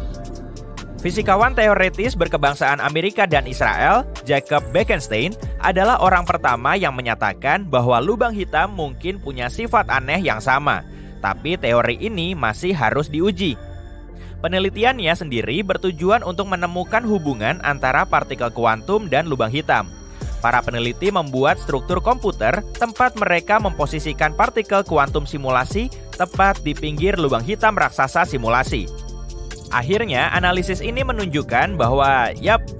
Fisikawan teoretis berkebangsaan Amerika dan Israel, Jacob Bekenstein, adalah orang pertama yang menyatakan bahwa lubang hitam mungkin punya sifat aneh yang sama. Tapi teori ini masih harus diuji. Penelitiannya sendiri bertujuan untuk menemukan hubungan antara partikel kuantum dan lubang hitam. Para peneliti membuat struktur komputer tempat mereka memposisikan partikel kuantum simulasi tepat di pinggir lubang hitam raksasa simulasi. Akhirnya, analisis ini menunjukkan bahwa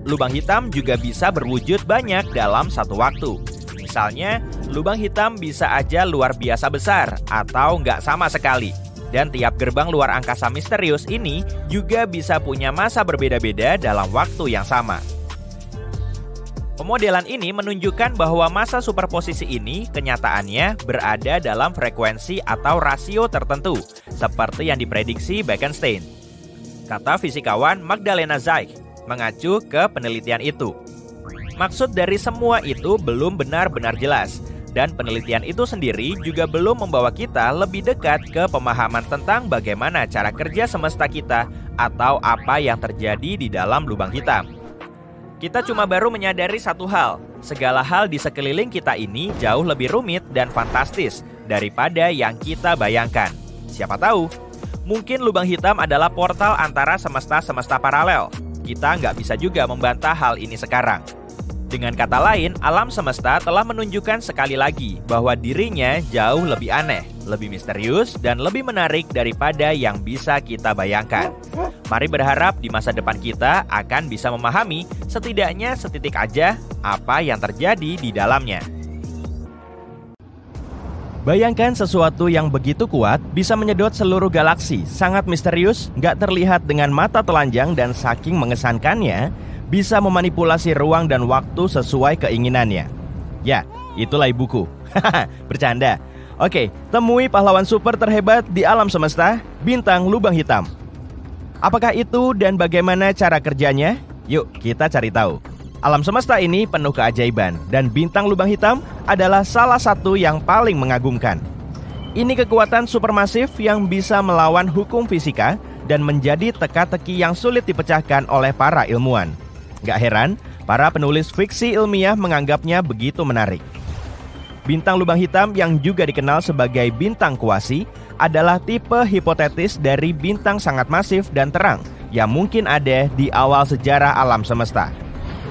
lubang hitam juga bisa berwujud banyak dalam satu waktu. Misalnya, lubang hitam bisa aja luar biasa besar atau nggak sama sekali. Dan tiap gerbang luar angkasa misterius ini juga bisa punya masa berbeda-beda dalam waktu yang sama. Pemodelan ini menunjukkan bahwa masa superposisi ini kenyataannya berada dalam frekuensi atau rasio tertentu, seperti yang diprediksi Bekenstein. Kata fisikawan Magdalena Zeich, mengacu ke penelitian itu. Maksud dari semua itu belum benar-benar jelas, dan penelitian itu sendiri juga belum membawa kita lebih dekat ke pemahaman tentang bagaimana cara kerja semesta kita atau apa yang terjadi di dalam lubang hitam. Kita cuma baru menyadari satu hal, segala hal di sekeliling kita ini jauh lebih rumit dan fantastis daripada yang kita bayangkan. Siapa tahu? Mungkin lubang hitam adalah portal antara semesta-semesta paralel. Kita nggak bisa juga membantah hal ini sekarang. Dengan kata lain, alam semesta telah menunjukkan sekali lagi bahwa dirinya jauh lebih aneh, lebih misterius, dan lebih menarik daripada yang bisa kita bayangkan. Mari berharap di masa depan kita akan bisa memahami setidaknya setitik aja apa yang terjadi di dalamnya. Bayangkan sesuatu yang begitu kuat bisa menyedot seluruh galaksi, sangat misterius, nggak terlihat dengan mata telanjang dan saking mengesankannya, bisa memanipulasi ruang dan waktu sesuai keinginannya. Ya, itulah ibuku. Bercanda. Oke, temui pahlawan super terhebat di alam semesta, bintang lubang hitam. Apakah itu dan bagaimana cara kerjanya? Yuk, kita cari tahu. Alam semesta ini penuh keajaiban, dan bintang lubang hitam adalah salah satu yang paling mengagumkan. Ini kekuatan supermasif yang bisa melawan hukum fisika dan menjadi teka-teki yang sulit dipecahkan oleh para ilmuwan. Gak heran, para penulis fiksi ilmiah menganggapnya begitu menarik. Bintang lubang hitam yang juga dikenal sebagai bintang kuasi adalah tipe hipotetis dari bintang sangat masif dan terang yang mungkin ada di awal sejarah alam semesta.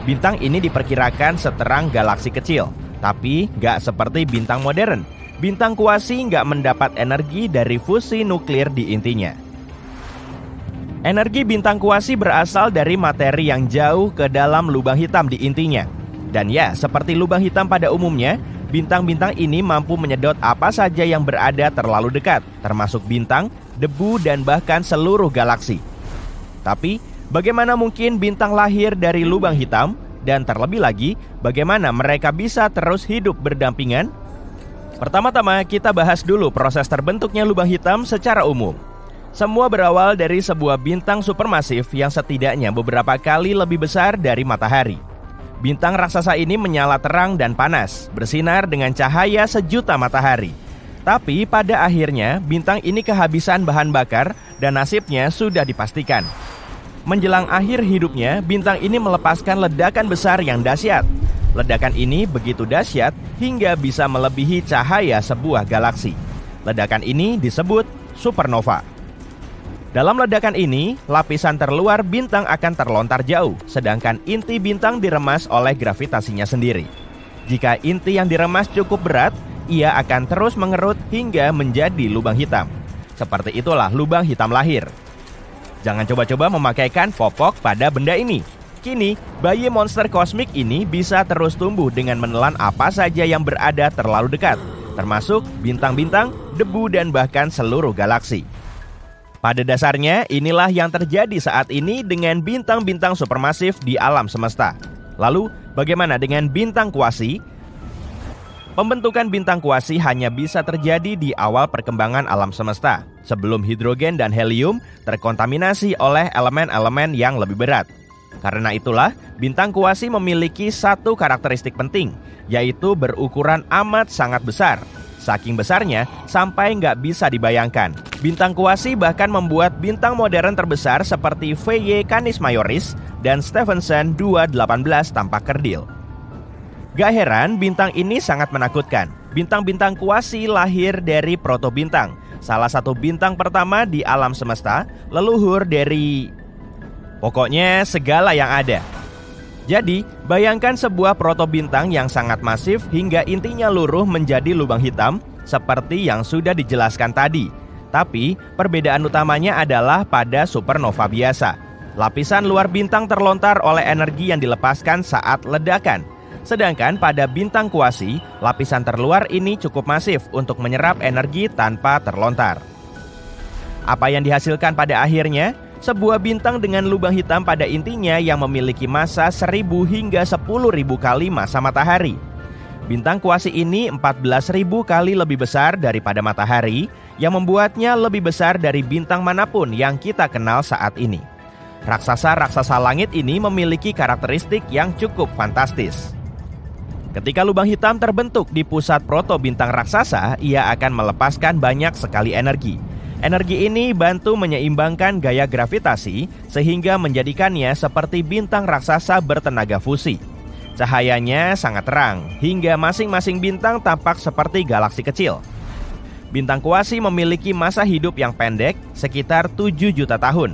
Bintang ini diperkirakan seterang galaksi kecil, tapi nggak seperti bintang modern. Bintang kuasi nggak mendapat energi dari fusi nuklir di intinya. Energi bintang kuasi berasal dari materi yang jauh ke dalam lubang hitam di intinya. Dan ya, seperti lubang hitam pada umumnya, bintang-bintang ini mampu menyedot apa saja yang berada terlalu dekat, termasuk bintang, debu, dan bahkan seluruh galaksi. Tapi, bagaimana mungkin bintang lahir dari lubang hitam? Dan terlebih lagi, bagaimana mereka bisa terus hidup berdampingan? Pertama-tama, kita bahas dulu proses terbentuknya lubang hitam secara umum. Semua berawal dari sebuah bintang supermasif yang setidaknya beberapa kali lebih besar dari matahari. Bintang raksasa ini menyala terang dan panas, bersinar dengan cahaya sejuta matahari. Tapi pada akhirnya, bintang ini kehabisan bahan bakar dan nasibnya sudah dipastikan. Menjelang akhir hidupnya, bintang ini melepaskan ledakan besar yang dahsyat. Ledakan ini begitu dahsyat hingga bisa melebihi cahaya sebuah galaksi. Ledakan ini disebut supernova. Dalam ledakan ini, lapisan terluar bintang akan terlontar jauh, sedangkan inti bintang diremas oleh gravitasinya sendiri. Jika inti yang diremas cukup berat, ia akan terus mengerut hingga menjadi lubang hitam. Seperti itulah lubang hitam lahir. Jangan coba-coba memakaikan popok pada benda ini. Kini, bayi monster kosmik ini bisa terus tumbuh dengan menelan apa saja yang berada terlalu dekat, termasuk bintang-bintang, debu, dan bahkan seluruh galaksi. Pada dasarnya, inilah yang terjadi saat ini dengan bintang-bintang supermasif di alam semesta. Lalu, bagaimana dengan bintang kuasi? Pembentukan bintang kuasi hanya bisa terjadi di awal perkembangan alam semesta, sebelum hidrogen dan helium terkontaminasi oleh elemen-elemen yang lebih berat. Karena itulah, bintang kuasi memiliki satu karakteristik penting, yaitu berukuran amat sangat besar. Saking besarnya, sampai nggak bisa dibayangkan. Bintang kuasi bahkan membuat bintang modern terbesar seperti VY Canis Majoris dan Stephenson 218 tampak kerdil. Gak heran bintang ini sangat menakutkan. Bintang-bintang kuasi lahir dari protobintang, salah satu bintang pertama di alam semesta, leluhur dari... pokoknya segala yang ada. Jadi, bayangkan sebuah protobintang yang sangat masif hingga intinya luruh menjadi lubang hitam seperti yang sudah dijelaskan tadi. Tapi, perbedaan utamanya adalah pada supernova biasa. Lapisan luar bintang terlontar oleh energi yang dilepaskan saat ledakan. Sedangkan pada bintang kuasi, lapisan terluar ini cukup masif untuk menyerap energi tanpa terlontar. Apa yang dihasilkan pada akhirnya? Sebuah bintang dengan lubang hitam pada intinya yang memiliki massa 1000 hingga 10.000 kali massa matahari. Bintang kuasi ini 14.000 kali lebih besar daripada matahari, yang membuatnya lebih besar dari bintang manapun yang kita kenal saat ini. Raksasa-raksasa langit ini memiliki karakteristik yang cukup fantastis. Ketika lubang hitam terbentuk di pusat protobintang raksasa, ia akan melepaskan banyak sekali energi. Energi ini bantu menyeimbangkan gaya gravitasi sehingga menjadikannya seperti bintang raksasa bertenaga fusi. Cahayanya sangat terang hingga masing-masing bintang tampak seperti galaksi kecil. Bintang kuasi memiliki masa hidup yang pendek, sekitar 7 juta tahun.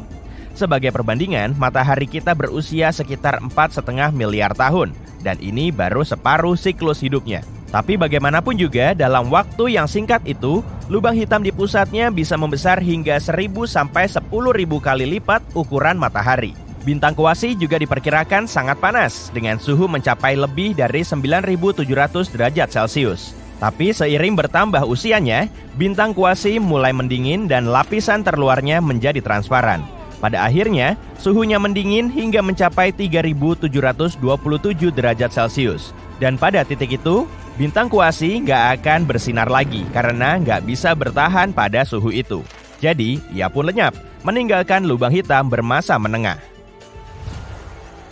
Sebagai perbandingan, matahari kita berusia sekitar 4,5 miliar tahun, dan ini baru separuh siklus hidupnya. Tapi bagaimanapun juga, dalam waktu yang singkat itu, lubang hitam di pusatnya bisa membesar hingga 1.000 sampai 10.000 kali lipat ukuran matahari. Bintang kuasi juga diperkirakan sangat panas, dengan suhu mencapai lebih dari 9.700 derajat Celcius. Tapi seiring bertambah usianya, bintang kuasi mulai mendingin dan lapisan terluarnya menjadi transparan. Pada akhirnya, suhunya mendingin hingga mencapai 3.727 derajat Celcius. Dan pada titik itu, bintang kuasi nggak akan bersinar lagi karena nggak bisa bertahan pada suhu itu. Jadi, ia pun lenyap, meninggalkan lubang hitam bermassa menengah.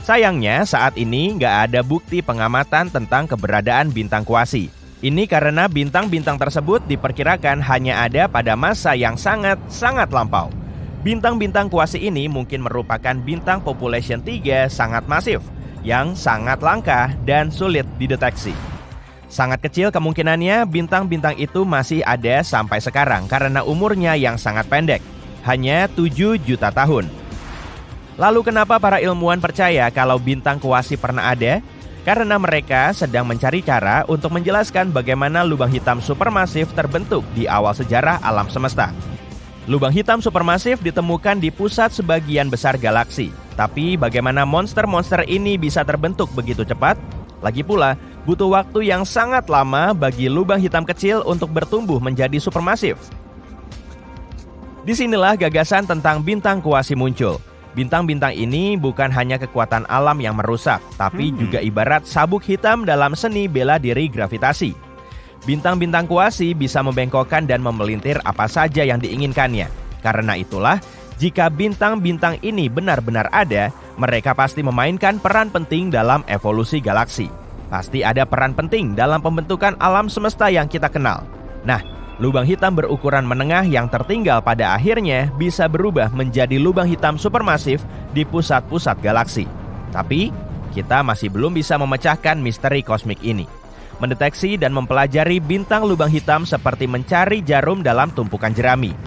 Sayangnya, saat ini nggak ada bukti pengamatan tentang keberadaan bintang kuasi. Ini karena bintang-bintang tersebut diperkirakan hanya ada pada masa yang sangat lampau. Bintang-bintang kuasi ini mungkin merupakan bintang population 3 sangat masif, yang sangat langka dan sulit dideteksi. Sangat kecil kemungkinannya bintang-bintang itu masih ada sampai sekarang karena umurnya yang sangat pendek, hanya 7 juta tahun. Lalu kenapa para ilmuwan percaya kalau bintang kuasi pernah ada? Karena mereka sedang mencari cara untuk menjelaskan bagaimana lubang hitam supermasif terbentuk di awal sejarah alam semesta. Lubang hitam supermasif ditemukan di pusat sebagian besar galaksi. Tapi bagaimana monster-monster ini bisa terbentuk begitu cepat? Lagi pula, butuh waktu yang sangat lama bagi lubang hitam kecil untuk bertumbuh menjadi supermasif. Disinilah gagasan tentang bintang kuasi muncul. Bintang-bintang ini bukan hanya kekuatan alam yang merusak, tapi juga ibarat sabuk hitam dalam seni bela diri gravitasi. Bintang-bintang kuasi bisa membengkokkan dan memelintir apa saja yang diinginkannya. Karena itulah, jika bintang-bintang ini benar-benar ada, mereka pasti memainkan peran penting dalam evolusi galaksi. Pasti ada peran penting dalam pembentukan alam semesta yang kita kenal. Nah, lubang hitam berukuran menengah yang tertinggal pada akhirnya bisa berubah menjadi lubang hitam supermasif di pusat-pusat galaksi. Tapi, kita masih belum bisa memecahkan misteri kosmik ini. Mendeteksi dan mempelajari bintang lubang hitam seperti mencari jarum dalam tumpukan jerami.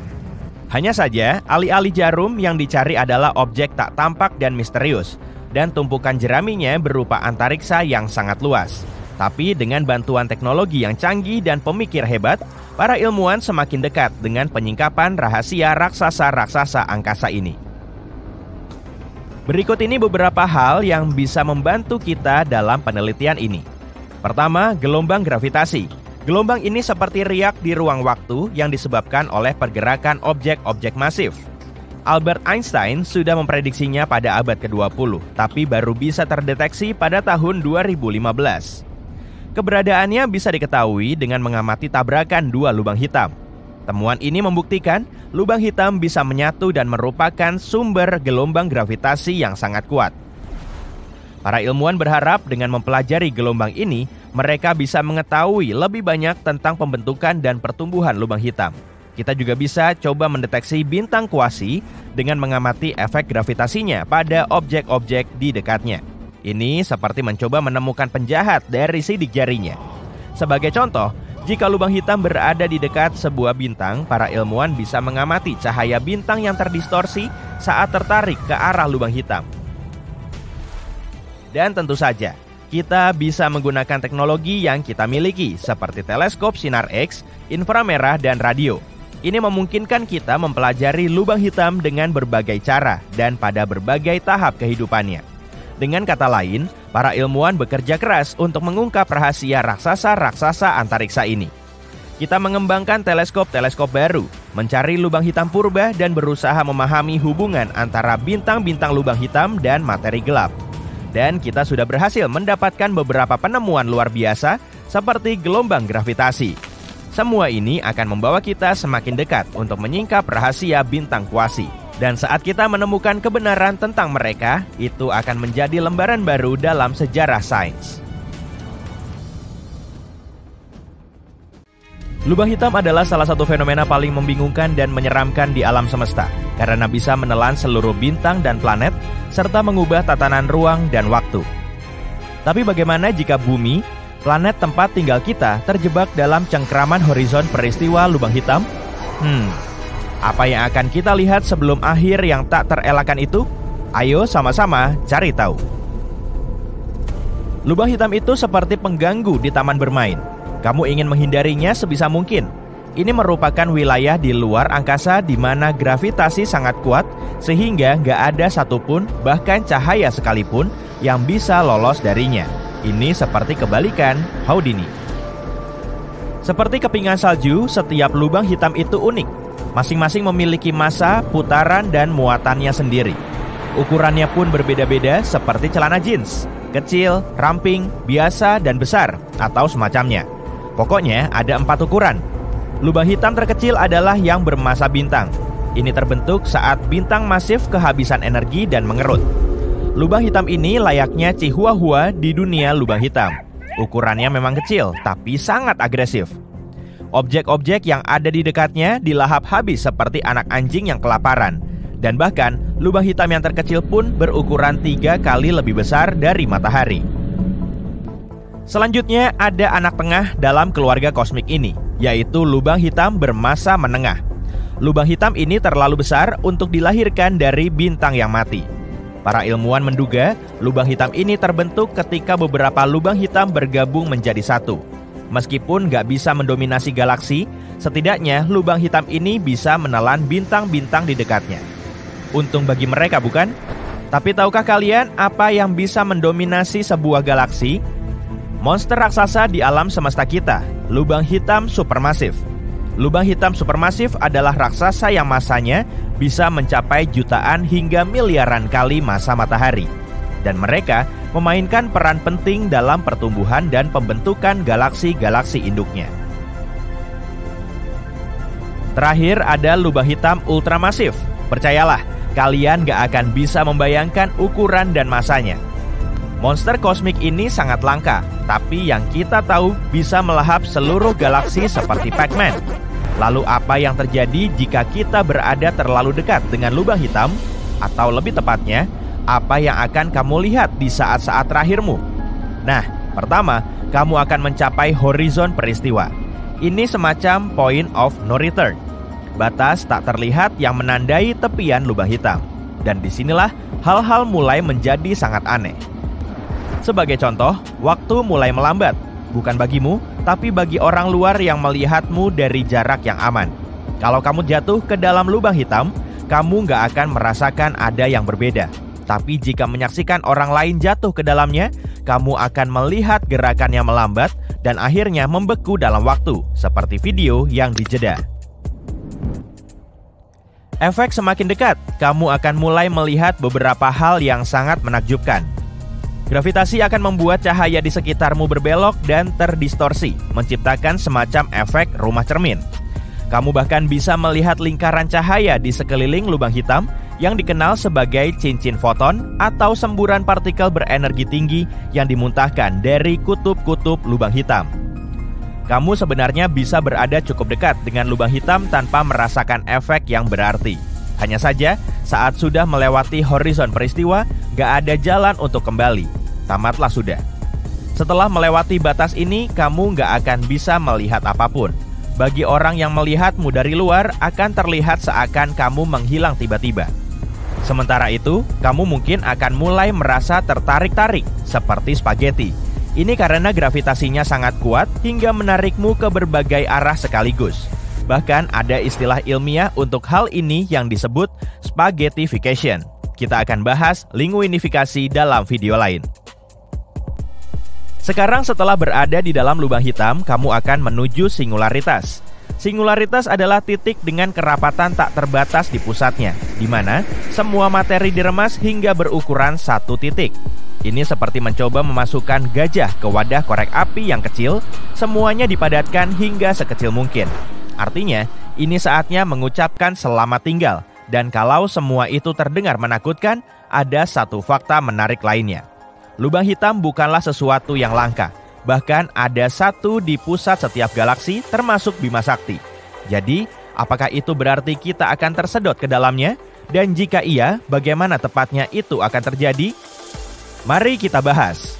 Hanya saja, alih-alih jarum yang dicari adalah objek tak tampak dan misterius, dan tumpukan jeraminya berupa antariksa yang sangat luas. Tapi dengan bantuan teknologi yang canggih dan pemikir hebat, para ilmuwan semakin dekat dengan penyingkapan rahasia raksasa-raksasa angkasa ini. Berikut ini beberapa hal yang bisa membantu kita dalam penelitian ini. Pertama, gelombang gravitasi. Gelombang ini seperti riak di ruang waktu yang disebabkan oleh pergerakan objek-objek masif. Albert Einstein sudah memprediksinya pada abad ke-20, tapi baru bisa terdeteksi pada tahun 2015. Keberadaannya bisa diketahui dengan mengamati tabrakan dua lubang hitam. Temuan ini membuktikan lubang hitam bisa menyatu dan merupakan sumber gelombang gravitasi yang sangat kuat. Para ilmuwan berharap dengan mempelajari gelombang ini, mereka bisa mengetahui lebih banyak tentang pembentukan dan pertumbuhan lubang hitam. Kita juga bisa coba mendeteksi bintang kuasi dengan mengamati efek gravitasinya pada objek-objek di dekatnya. Ini seperti mencoba menemukan penjahat dari sidik jarinya. Sebagai contoh, jika lubang hitam berada di dekat sebuah bintang, para ilmuwan bisa mengamati cahaya bintang yang terdistorsi saat tertarik ke arah lubang hitam. Dan tentu saja, kita bisa menggunakan teknologi yang kita miliki seperti teleskop sinar X, inframerah, dan radio. Ini memungkinkan kita mempelajari lubang hitam dengan berbagai cara dan pada berbagai tahap kehidupannya. Dengan kata lain, para ilmuwan bekerja keras untuk mengungkap rahasia raksasa-raksasa antariksa ini. Kita mengembangkan teleskop-teleskop baru, mencari lubang hitam purba dan berusaha memahami hubungan antara bintang-bintang lubang hitam dan materi gelap. Dan kita sudah berhasil mendapatkan beberapa penemuan luar biasa seperti gelombang gravitasi. Semua ini akan membawa kita semakin dekat untuk menyingkap rahasia bintang kuasi. Dan saat kita menemukan kebenaran tentang mereka, itu akan menjadi lembaran baru dalam sejarah sains. Lubang hitam adalah salah satu fenomena paling membingungkan dan menyeramkan di alam semesta, karena bisa menelan seluruh bintang dan planet, serta mengubah tatanan ruang dan waktu. Tapi bagaimana jika bumi, planet tempat tinggal kita, terjebak dalam cengkraman horizon peristiwa lubang hitam? Apa yang akan kita lihat sebelum akhir yang tak terelakkan itu? Ayo sama-sama cari tahu. Lubang hitam itu seperti pengganggu di taman bermain. Kamu ingin menghindarinya sebisa mungkin. Ini merupakan wilayah di luar angkasa di mana gravitasi sangat kuat sehingga nggak ada satupun, bahkan cahaya sekalipun, yang bisa lolos darinya. Ini seperti kebalikan Houdini. Seperti kepingan salju, setiap lubang hitam itu unik. Masing-masing memiliki massa, putaran, dan muatannya sendiri. Ukurannya pun berbeda-beda seperti celana jeans, kecil, ramping, biasa, dan besar, atau semacamnya. Pokoknya ada 4 ukuran. Lubang hitam terkecil adalah yang bermassa bintang. Ini terbentuk saat bintang masif kehabisan energi dan mengerut. Lubang hitam ini layaknya Chihuahua di dunia lubang hitam. Ukurannya memang kecil, tapi sangat agresif. Objek-objek yang ada di dekatnya dilahap habis seperti anak anjing yang kelaparan. Dan bahkan, lubang hitam yang terkecil pun berukuran 3 kali lebih besar dari matahari. Selanjutnya ada anak tengah dalam keluarga kosmik ini, yaitu lubang hitam bermassa menengah. Lubang hitam ini terlalu besar untuk dilahirkan dari bintang yang mati. Para ilmuwan menduga lubang hitam ini terbentuk ketika beberapa lubang hitam bergabung menjadi satu. Meskipun nggak bisa mendominasi galaksi, setidaknya lubang hitam ini bisa menelan bintang-bintang di dekatnya. Untung bagi mereka, bukan? Tapi tahukah kalian apa yang bisa mendominasi sebuah galaksi? Monster raksasa di alam semesta kita, lubang hitam supermasif. Lubang hitam supermasif adalah raksasa yang massanya bisa mencapai jutaan hingga miliaran kali massa matahari. Dan mereka memainkan peran penting dalam pertumbuhan dan pembentukan galaksi-galaksi induknya. Terakhir ada lubang hitam ultramasif. Percayalah, kalian gak akan bisa membayangkan ukuran dan massanya. Monster kosmik ini sangat langka, tapi yang kita tahu bisa melahap seluruh galaksi seperti Pac-Man. Lalu apa yang terjadi jika kita berada terlalu dekat dengan lubang hitam? Atau lebih tepatnya, apa yang akan kamu lihat di saat-saat terakhirmu? Nah, pertama, kamu akan mencapai horizon peristiwa. Ini semacam point of no return. Batas tak terlihat yang menandai tepian lubang hitam. Dan disinilah hal-hal mulai menjadi sangat aneh. Sebagai contoh, waktu mulai melambat. Bukan bagimu, tapi bagi orang luar yang melihatmu dari jarak yang aman. Kalau kamu jatuh ke dalam lubang hitam, kamu nggak akan merasakan ada yang berbeda. Tapi jika menyaksikan orang lain jatuh ke dalamnya, kamu akan melihat gerakannya melambat dan akhirnya membeku dalam waktu, seperti video yang dijeda. Efek semakin dekat, kamu akan mulai melihat beberapa hal yang sangat menakjubkan. Gravitasi akan membuat cahaya di sekitarmu berbelok dan terdistorsi, menciptakan semacam efek rumah cermin. Kamu bahkan bisa melihat lingkaran cahaya di sekeliling lubang hitam yang dikenal sebagai cincin foton atau semburan partikel berenergi tinggi yang dimuntahkan dari kutub-kutub lubang hitam. Kamu sebenarnya bisa berada cukup dekat dengan lubang hitam tanpa merasakan efek yang berarti. Hanya saja, saat sudah melewati horizon peristiwa, gak ada jalan untuk kembali. Tamatlah sudah. Setelah melewati batas ini, kamu gak akan bisa melihat apapun. Bagi orang yang melihatmu dari luar, akan terlihat seakan kamu menghilang tiba-tiba. Sementara itu, kamu mungkin akan mulai merasa tertarik-tarik, seperti spaghetti. Ini karena gravitasinya sangat kuat hingga menarikmu ke berbagai arah sekaligus. Bahkan ada istilah ilmiah untuk hal ini yang disebut spaghettification. Kita akan bahas linguinifikasi dalam video lain. Sekarang setelah berada di dalam lubang hitam, kamu akan menuju singularitas. Singularitas adalah titik dengan kerapatan tak terbatas di pusatnya, di mana semua materi diremas hingga berukuran satu titik. Ini seperti mencoba memasukkan gajah ke wadah korek api yang kecil, semuanya dipadatkan hingga sekecil mungkin. Artinya, ini saatnya mengucapkan selamat tinggal, dan kalau semua itu terdengar menakutkan, ada satu fakta menarik lainnya. Lubang hitam bukanlah sesuatu yang langka. Bahkan ada satu di pusat setiap galaksi termasuk Bima Sakti. Jadi, apakah itu berarti kita akan tersedot ke dalamnya? Dan jika iya, bagaimana tepatnya itu akan terjadi? Mari kita bahas.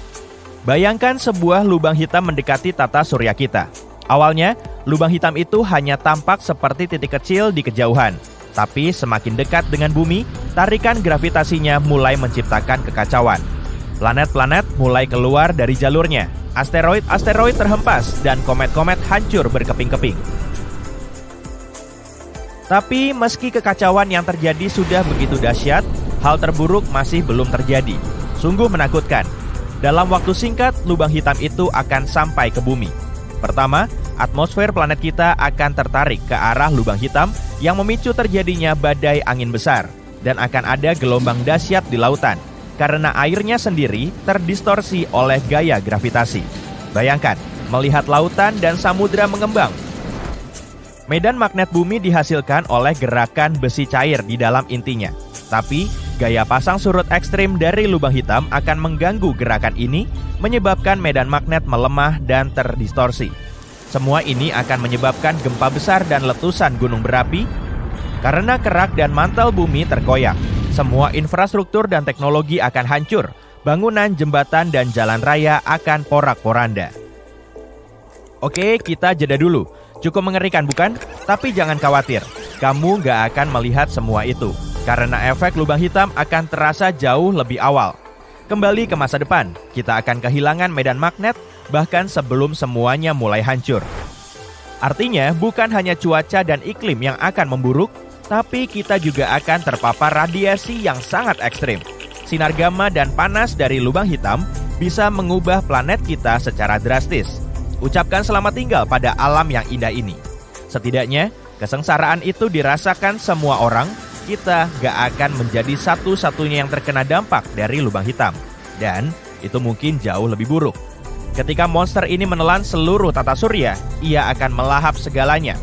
Bayangkan sebuah lubang hitam mendekati tata surya kita. Awalnya, lubang hitam itu hanya tampak seperti titik kecil di kejauhan. Tapi semakin dekat dengan bumi, tarikan gravitasinya mulai menciptakan kekacauan. Planet-planet mulai keluar dari jalurnya. Asteroid-asteroid terhempas dan komet-komet hancur berkeping-keping. Tapi meski kekacauan yang terjadi sudah begitu dahsyat, hal terburuk masih belum terjadi. Sungguh menakutkan. Dalam waktu singkat, lubang hitam itu akan sampai ke bumi. Pertama, atmosfer planet kita akan tertarik ke arah lubang hitam yang memicu terjadinya badai angin besar. Dan akan ada gelombang dahsyat di lautan, karena airnya sendiri terdistorsi oleh gaya gravitasi. Bayangkan, melihat lautan dan samudra mengembang. Medan magnet bumi dihasilkan oleh gerakan besi cair di dalam intinya. Tapi, gaya pasang surut ekstrim dari lubang hitam akan mengganggu gerakan ini, menyebabkan medan magnet melemah dan terdistorsi. Semua ini akan menyebabkan gempa besar dan letusan gunung berapi, karena kerak dan mantel bumi terkoyak. Semua infrastruktur dan teknologi akan hancur. Bangunan, jembatan, dan jalan raya akan porak-poranda. Oke, kita jeda dulu. Cukup mengerikan bukan? Tapi jangan khawatir, kamu gak akan melihat semua itu. Karena efek lubang hitam akan terasa jauh lebih awal. Kembali ke masa depan, kita akan kehilangan medan magnet, bahkan sebelum semuanya mulai hancur. Artinya, bukan hanya cuaca dan iklim yang akan memburuk, tapi kita juga akan terpapar radiasi yang sangat ekstrim. Sinar gamma dan panas dari lubang hitam bisa mengubah planet kita secara drastis. Ucapkan selamat tinggal pada alam yang indah ini. Setidaknya, kesengsaraan itu dirasakan semua orang. Kita gak akan menjadi satu-satunya yang terkena dampak dari lubang hitam. Dan itu mungkin jauh lebih buruk. Ketika monster ini menelan seluruh tata surya, ia akan melahap segalanya.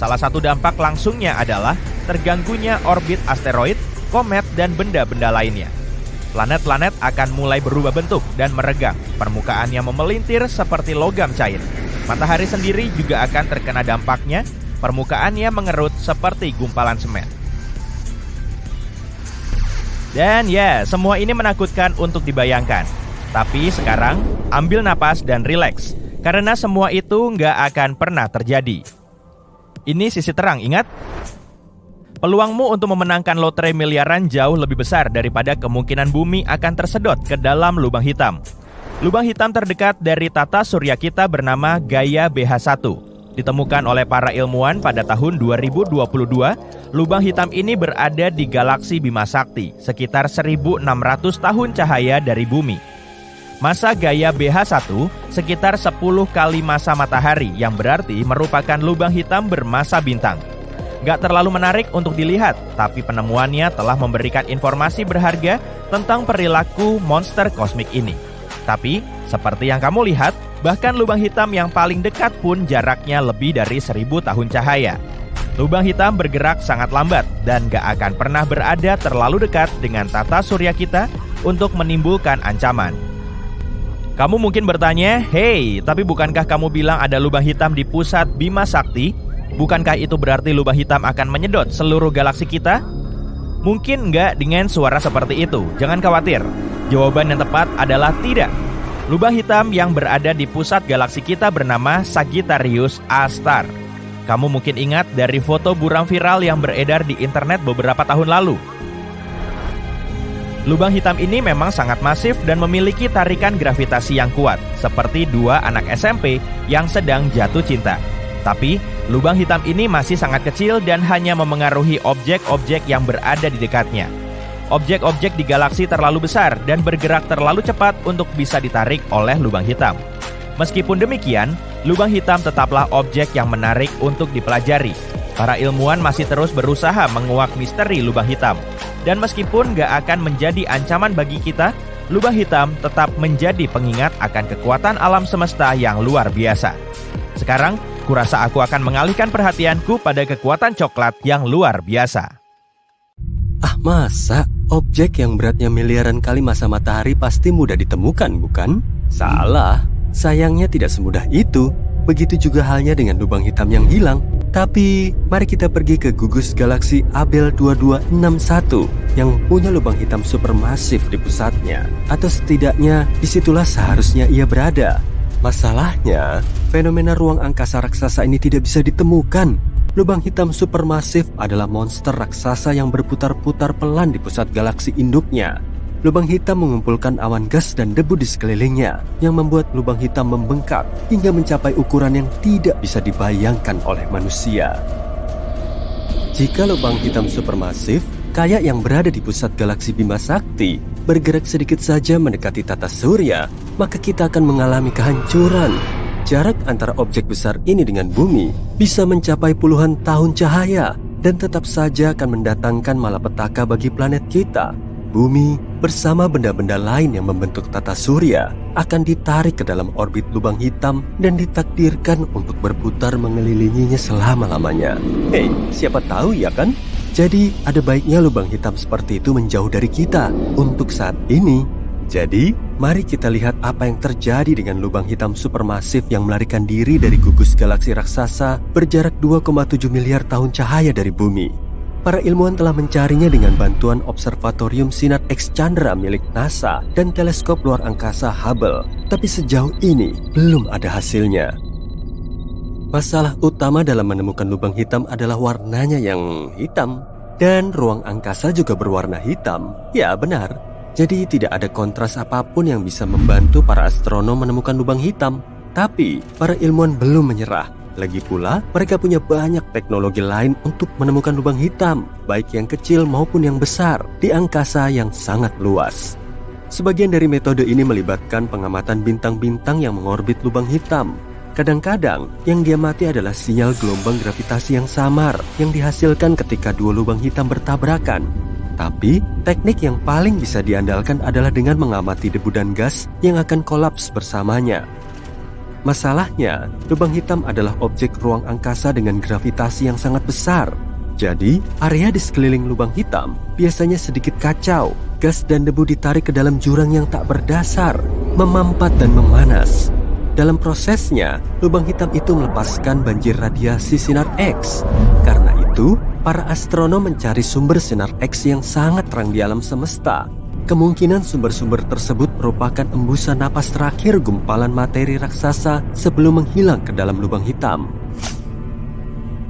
Salah satu dampak langsungnya adalah terganggunya orbit asteroid, komet, dan benda-benda lainnya. Planet-planet akan mulai berubah bentuk dan meregang. Permukaannya memelintir seperti logam cair. Matahari sendiri juga akan terkena dampaknya. Permukaannya mengerut seperti gumpalan semen. Dan ya, semua ini menakutkan untuk dibayangkan. Tapi sekarang, ambil napas dan rileks. Karena semua itu nggak akan pernah terjadi. Ini sisi terang, ingat? Peluangmu untuk memenangkan lotre miliaran jauh lebih besar daripada kemungkinan bumi akan tersedot ke dalam lubang hitam. Lubang hitam terdekat dari tata surya kita bernama Gaia BH1. Ditemukan oleh para ilmuwan pada tahun 2022, lubang hitam ini berada di galaksi Bima Sakti, sekitar 1.600 tahun cahaya dari bumi. Masa Gaia BH1 sekitar 10 kali masa matahari, yang berarti merupakan lubang hitam bermasa bintang. Gak terlalu menarik untuk dilihat, tapi penemuannya telah memberikan informasi berharga tentang perilaku monster kosmik ini. Tapi, seperti yang kamu lihat, bahkan lubang hitam yang paling dekat pun jaraknya lebih dari 1.000 tahun cahaya. Lubang hitam bergerak sangat lambat dan gak akan pernah berada terlalu dekat dengan tata surya kita untuk menimbulkan ancaman. Kamu mungkin bertanya, "Hey, tapi bukankah kamu bilang ada lubang hitam di pusat Bima Sakti? Bukankah itu berarti lubang hitam akan menyedot seluruh galaksi kita?" Mungkin nggak dengan suara seperti itu. Jangan khawatir. Jawaban yang tepat adalah tidak. Lubang hitam yang berada di pusat galaksi kita bernama Sagittarius A-star. Kamu mungkin ingat dari foto buram viral yang beredar di internet beberapa tahun lalu. Lubang hitam ini memang sangat masif dan memiliki tarikan gravitasi yang kuat, seperti dua anak SMP yang sedang jatuh cinta. Tapi, lubang hitam ini masih sangat kecil dan hanya memengaruhi objek-objek yang berada di dekatnya. Objek-objek di galaksi terlalu besar dan bergerak terlalu cepat untuk bisa ditarik oleh lubang hitam. Meskipun demikian, lubang hitam tetaplah objek yang menarik untuk dipelajari. Para ilmuwan masih terus berusaha menguak misteri lubang hitam. Dan meskipun gak akan menjadi ancaman bagi kita, lubang hitam tetap menjadi pengingat akan kekuatan alam semesta yang luar biasa. Sekarang, kurasa aku akan mengalihkan perhatianku pada kekuatan coklat yang luar biasa. Ah, masa? Objek yang beratnya miliaran kali massa matahari pasti mudah ditemukan, bukan? Salah. Sayangnya tidak semudah itu. Begitu juga halnya dengan lubang hitam yang hilang. Tapi, mari kita pergi ke gugus galaksi Abell 2261 yang punya lubang hitam supermasif di pusatnya. Atau setidaknya, disitulah seharusnya ia berada. Masalahnya, fenomena ruang angkasa raksasa ini tidak bisa ditemukan. Lubang hitam supermasif adalah monster raksasa yang berputar-putar pelan di pusat galaksi induknya. Lubang hitam mengumpulkan awan gas dan debu di sekelilingnya yang membuat lubang hitam membengkak hingga mencapai ukuran yang tidak bisa dibayangkan oleh manusia. Jika lubang hitam supermasif, kayak yang berada di pusat galaksi Bima Sakti, bergerak sedikit saja mendekati tata surya, maka kita akan mengalami kehancuran. Jarak antara objek besar ini dengan bumi bisa mencapai puluhan tahun cahaya dan tetap saja akan mendatangkan malapetaka bagi planet kita. Bumi bersama benda-benda lain yang membentuk tata surya akan ditarik ke dalam orbit lubang hitam dan ditakdirkan untuk berputar mengelilinginya selama-lamanya. Hei, siapa tahu ya kan? Jadi ada baiknya lubang hitam seperti itu menjauh dari kita untuk saat ini. Jadi, mari kita lihat apa yang terjadi dengan lubang hitam supermasif yang melarikan diri dari gugus galaksi raksasa berjarak 2,7 miliar tahun cahaya dari bumi. Para ilmuwan telah mencarinya dengan bantuan Observatorium Sinar X Chandra milik NASA dan teleskop luar angkasa Hubble. Tapi sejauh ini belum ada hasilnya. Masalah utama dalam menemukan lubang hitam adalah warnanya yang hitam. Dan ruang angkasa juga berwarna hitam. Ya benar. Jadi tidak ada kontras apapun yang bisa membantu para astronom menemukan lubang hitam. Tapi para ilmuwan belum menyerah. Lagi pula, mereka punya banyak teknologi lain untuk menemukan lubang hitam, baik yang kecil maupun yang besar, di angkasa yang sangat luas. Sebagian dari metode ini melibatkan pengamatan bintang-bintang yang mengorbit lubang hitam. Kadang-kadang, yang diamati adalah sinyal gelombang gravitasi yang samar yang dihasilkan ketika dua lubang hitam bertabrakan. Tapi, teknik yang paling bisa diandalkan adalah dengan mengamati debu dan gas yang akan kolaps bersamanya. Masalahnya, lubang hitam adalah objek ruang angkasa dengan gravitasi yang sangat besar. Jadi, area di sekeliling lubang hitam biasanya sedikit kacau. Gas dan debu ditarik ke dalam jurang yang tak berdasar, memampat dan memanas. Dalam prosesnya, lubang hitam itu melepaskan banjir radiasi sinar X. Karena itu, para astronom mencari sumber sinar X yang sangat terang di alam semesta. Kemungkinan sumber-sumber tersebut merupakan embusan napas terakhir gumpalan materi raksasa sebelum menghilang ke dalam lubang hitam.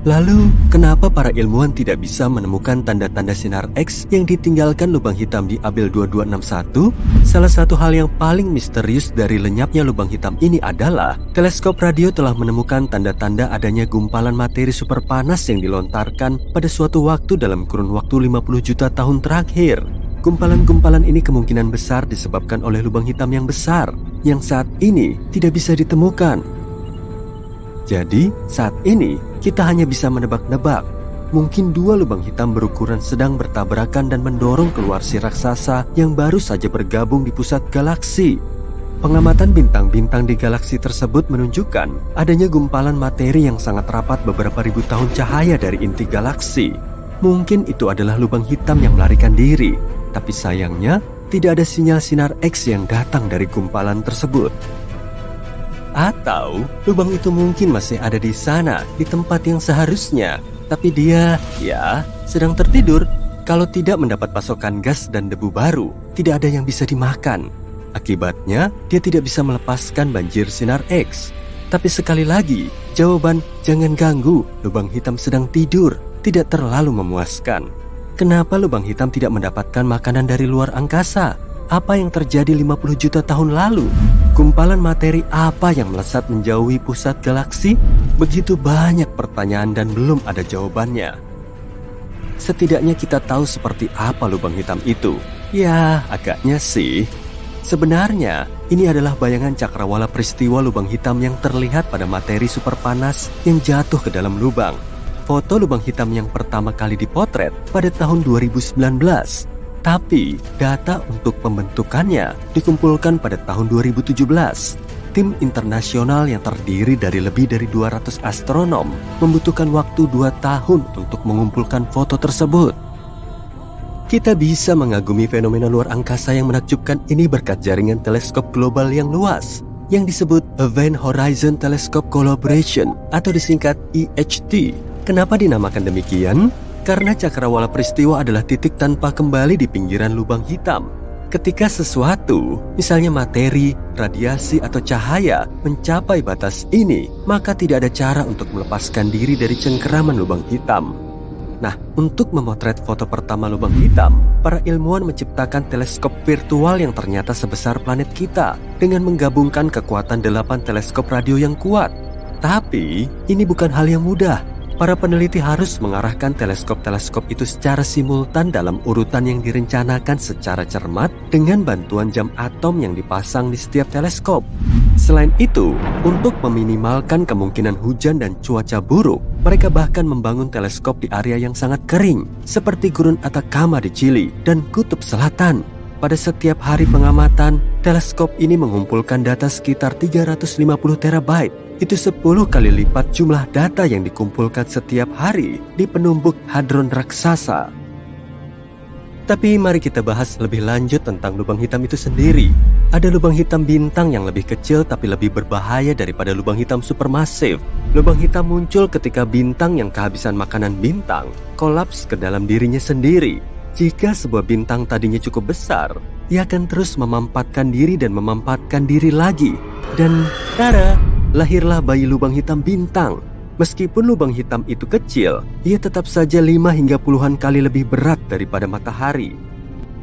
Lalu, kenapa para ilmuwan tidak bisa menemukan tanda-tanda sinar X yang ditinggalkan lubang hitam di Abell 2261? Salah satu hal yang paling misterius dari lenyapnya lubang hitam ini adalah teleskop radio telah menemukan tanda-tanda adanya gumpalan materi super panas yang dilontarkan pada suatu waktu dalam kurun waktu 50 juta tahun terakhir. Gumpalan-gumpalan ini kemungkinan besar disebabkan oleh lubang hitam yang besar yang saat ini tidak bisa ditemukan. Jadi, saat ini kita hanya bisa menebak-nebak. Mungkin dua lubang hitam berukuran sedang bertabrakan dan mendorong keluar si raksasa yang baru saja bergabung di pusat galaksi. Pengamatan bintang-bintang di galaksi tersebut menunjukkan adanya gumpalan materi yang sangat rapat beberapa ribu tahun cahaya dari inti galaksi. Mungkin itu adalah lubang hitam yang melarikan diri, tapi sayangnya tidak ada sinyal sinar X yang datang dari gumpalan tersebut. Atau lubang itu mungkin masih ada di sana, di tempat yang seharusnya, tapi dia, sedang tertidur. Kalau tidak mendapat pasokan gas dan debu baru, tidak ada yang bisa dimakan. Akibatnya, dia tidak bisa melepaskan banjir sinar X. Tapi sekali lagi, jawaban "jangan ganggu, lubang hitam sedang tidur" tidak terlalu memuaskan. Kenapa lubang hitam tidak mendapatkan makanan dari luar angkasa? Apa yang terjadi 50 juta tahun lalu? Gumpalan materi apa yang melesat menjauhi pusat galaksi? Begitu banyak pertanyaan dan belum ada jawabannya. Setidaknya kita tahu seperti apa lubang hitam itu. Ya, agaknya sih. Sebenarnya, ini adalah bayangan cakrawala peristiwa lubang hitam yang terlihat pada materi superpanas yang jatuh ke dalam lubang. Foto lubang hitam yang pertama kali dipotret pada tahun 2019. Tapi, data untuk pembentukannya dikumpulkan pada tahun 2017. Tim internasional yang terdiri dari lebih dari 200 astronom membutuhkan waktu 2 tahun untuk mengumpulkan foto tersebut. Kita bisa mengagumi fenomena luar angkasa yang menakjubkan ini berkat jaringan teleskop global yang luas, yang disebut Event Horizon Telescope Collaboration atau disingkat EHT. Kenapa dinamakan demikian? Karena cakrawala peristiwa adalah titik tanpa kembali di pinggiran lubang hitam. Ketika sesuatu, misalnya materi, radiasi, atau cahaya, mencapai batas ini, maka tidak ada cara untuk melepaskan diri dari cengkeraman lubang hitam. Nah, untuk memotret foto pertama lubang hitam, para ilmuwan menciptakan teleskop virtual yang ternyata sebesar planet kita dengan menggabungkan kekuatan 8 teleskop radio yang kuat. Tapi, ini bukan hal yang mudah. Para peneliti harus mengarahkan teleskop-teleskop itu secara simultan dalam urutan yang direncanakan secara cermat dengan bantuan jam atom yang dipasang di setiap teleskop. Selain itu, untuk meminimalkan kemungkinan hujan dan cuaca buruk, mereka bahkan membangun teleskop di area yang sangat kering, seperti Gurun Atacama di Chili dan Kutub Selatan. Pada setiap hari pengamatan, teleskop ini mengumpulkan data sekitar 350 terabyte. Itu 10 kali lipat jumlah data yang dikumpulkan setiap hari di penumbuk hadron raksasa. Tapi mari kita bahas lebih lanjut tentang lubang hitam itu sendiri. Ada lubang hitam bintang yang lebih kecil tapi lebih berbahaya daripada lubang hitam supermasif. Lubang hitam muncul ketika bintang yang kehabisan makanan bintang kolaps ke dalam dirinya sendiri. Jika sebuah bintang tadinya cukup besar, ia akan terus memampatkan diri dan memampatkan diri lagi. Dan tada! Lahirlah bayi lubang hitam bintang. Meskipun lubang hitam itu kecil, ia tetap saja 5 hingga puluhan kali lebih berat daripada matahari.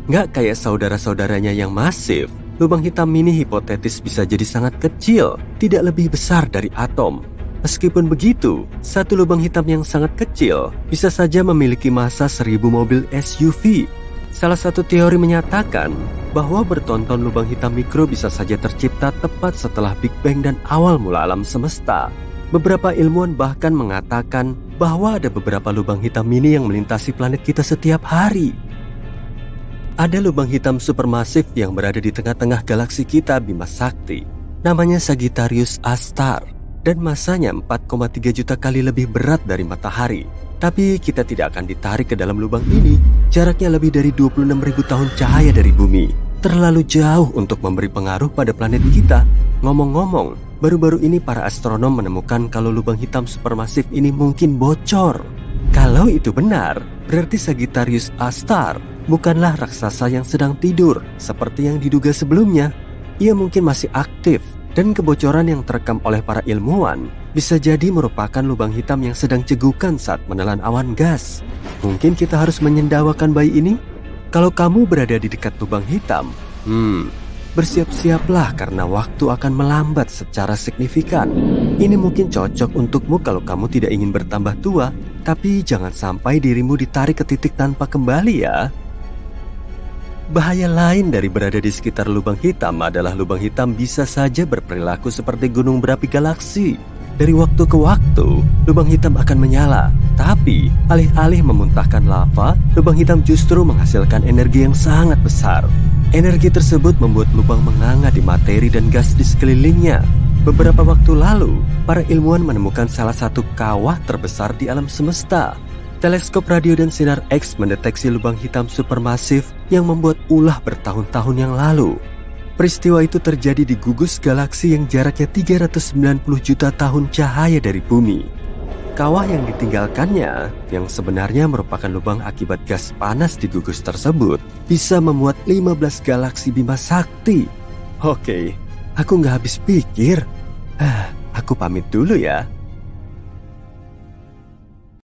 Nggak kayak saudara-saudaranya yang masif, lubang hitam mini hipotetis bisa jadi sangat kecil, tidak lebih besar dari atom. Meskipun begitu, satu lubang hitam yang sangat kecil bisa saja memiliki massa 1000 mobil SUV. Salah satu teori menyatakan bahwa bertonton lubang hitam mikro bisa saja tercipta tepat setelah Big Bang dan awal mula alam semesta. Beberapa ilmuwan bahkan mengatakan bahwa ada beberapa lubang hitam mini yang melintasi planet kita setiap hari. Ada lubang hitam supermasif yang berada di tengah-tengah galaksi kita Bima Sakti. Namanya Sagittarius A-Star dan massanya 4,3 juta kali lebih berat dari matahari. Tapi kita tidak akan ditarik ke dalam lubang ini. Jaraknya lebih dari 26.000 tahun cahaya dari bumi. Terlalu jauh untuk memberi pengaruh pada planet kita. Ngomong-ngomong, baru-baru ini para astronom menemukan kalau lubang hitam supermasif ini mungkin bocor. Kalau itu benar, berarti Sagittarius A-Star bukanlah raksasa yang sedang tidur seperti yang diduga sebelumnya. Ia mungkin masih aktif. Dan kebocoran yang terekam oleh para ilmuwan bisa jadi merupakan lubang hitam yang sedang cegukan saat menelan awan gas. Mungkin kita harus menyendawakan bayi ini? Kalau kamu berada di dekat lubang hitam, bersiap-siaplah karena waktu akan melambat secara signifikan. Ini mungkin cocok untukmu kalau kamu tidak ingin bertambah tua, tapi jangan sampai dirimu ditarik ke titik tanpa kembali ya. Bahaya lain dari berada di sekitar lubang hitam adalah lubang hitam bisa saja berperilaku seperti gunung berapi galaksi. Dari waktu ke waktu, lubang hitam akan menyala. Tapi, alih-alih memuntahkan lava, lubang hitam justru menghasilkan energi yang sangat besar. Energi tersebut membuat lubang menganga di materi dan gas di sekelilingnya. Beberapa waktu lalu, para ilmuwan menemukan salah satu kawah terbesar di alam semesta. Teleskop radio dan sinar X mendeteksi lubang hitam supermasif yang membuat ulah bertahun-tahun yang lalu. Peristiwa itu terjadi di gugus galaksi yang jaraknya 390 juta tahun cahaya dari bumi. Kawah yang ditinggalkannya, yang sebenarnya merupakan lubang akibat gas panas di gugus tersebut, bisa memuat 15 galaksi Bima Sakti. Oke, aku nggak habis pikir. Aku pamit dulu ya.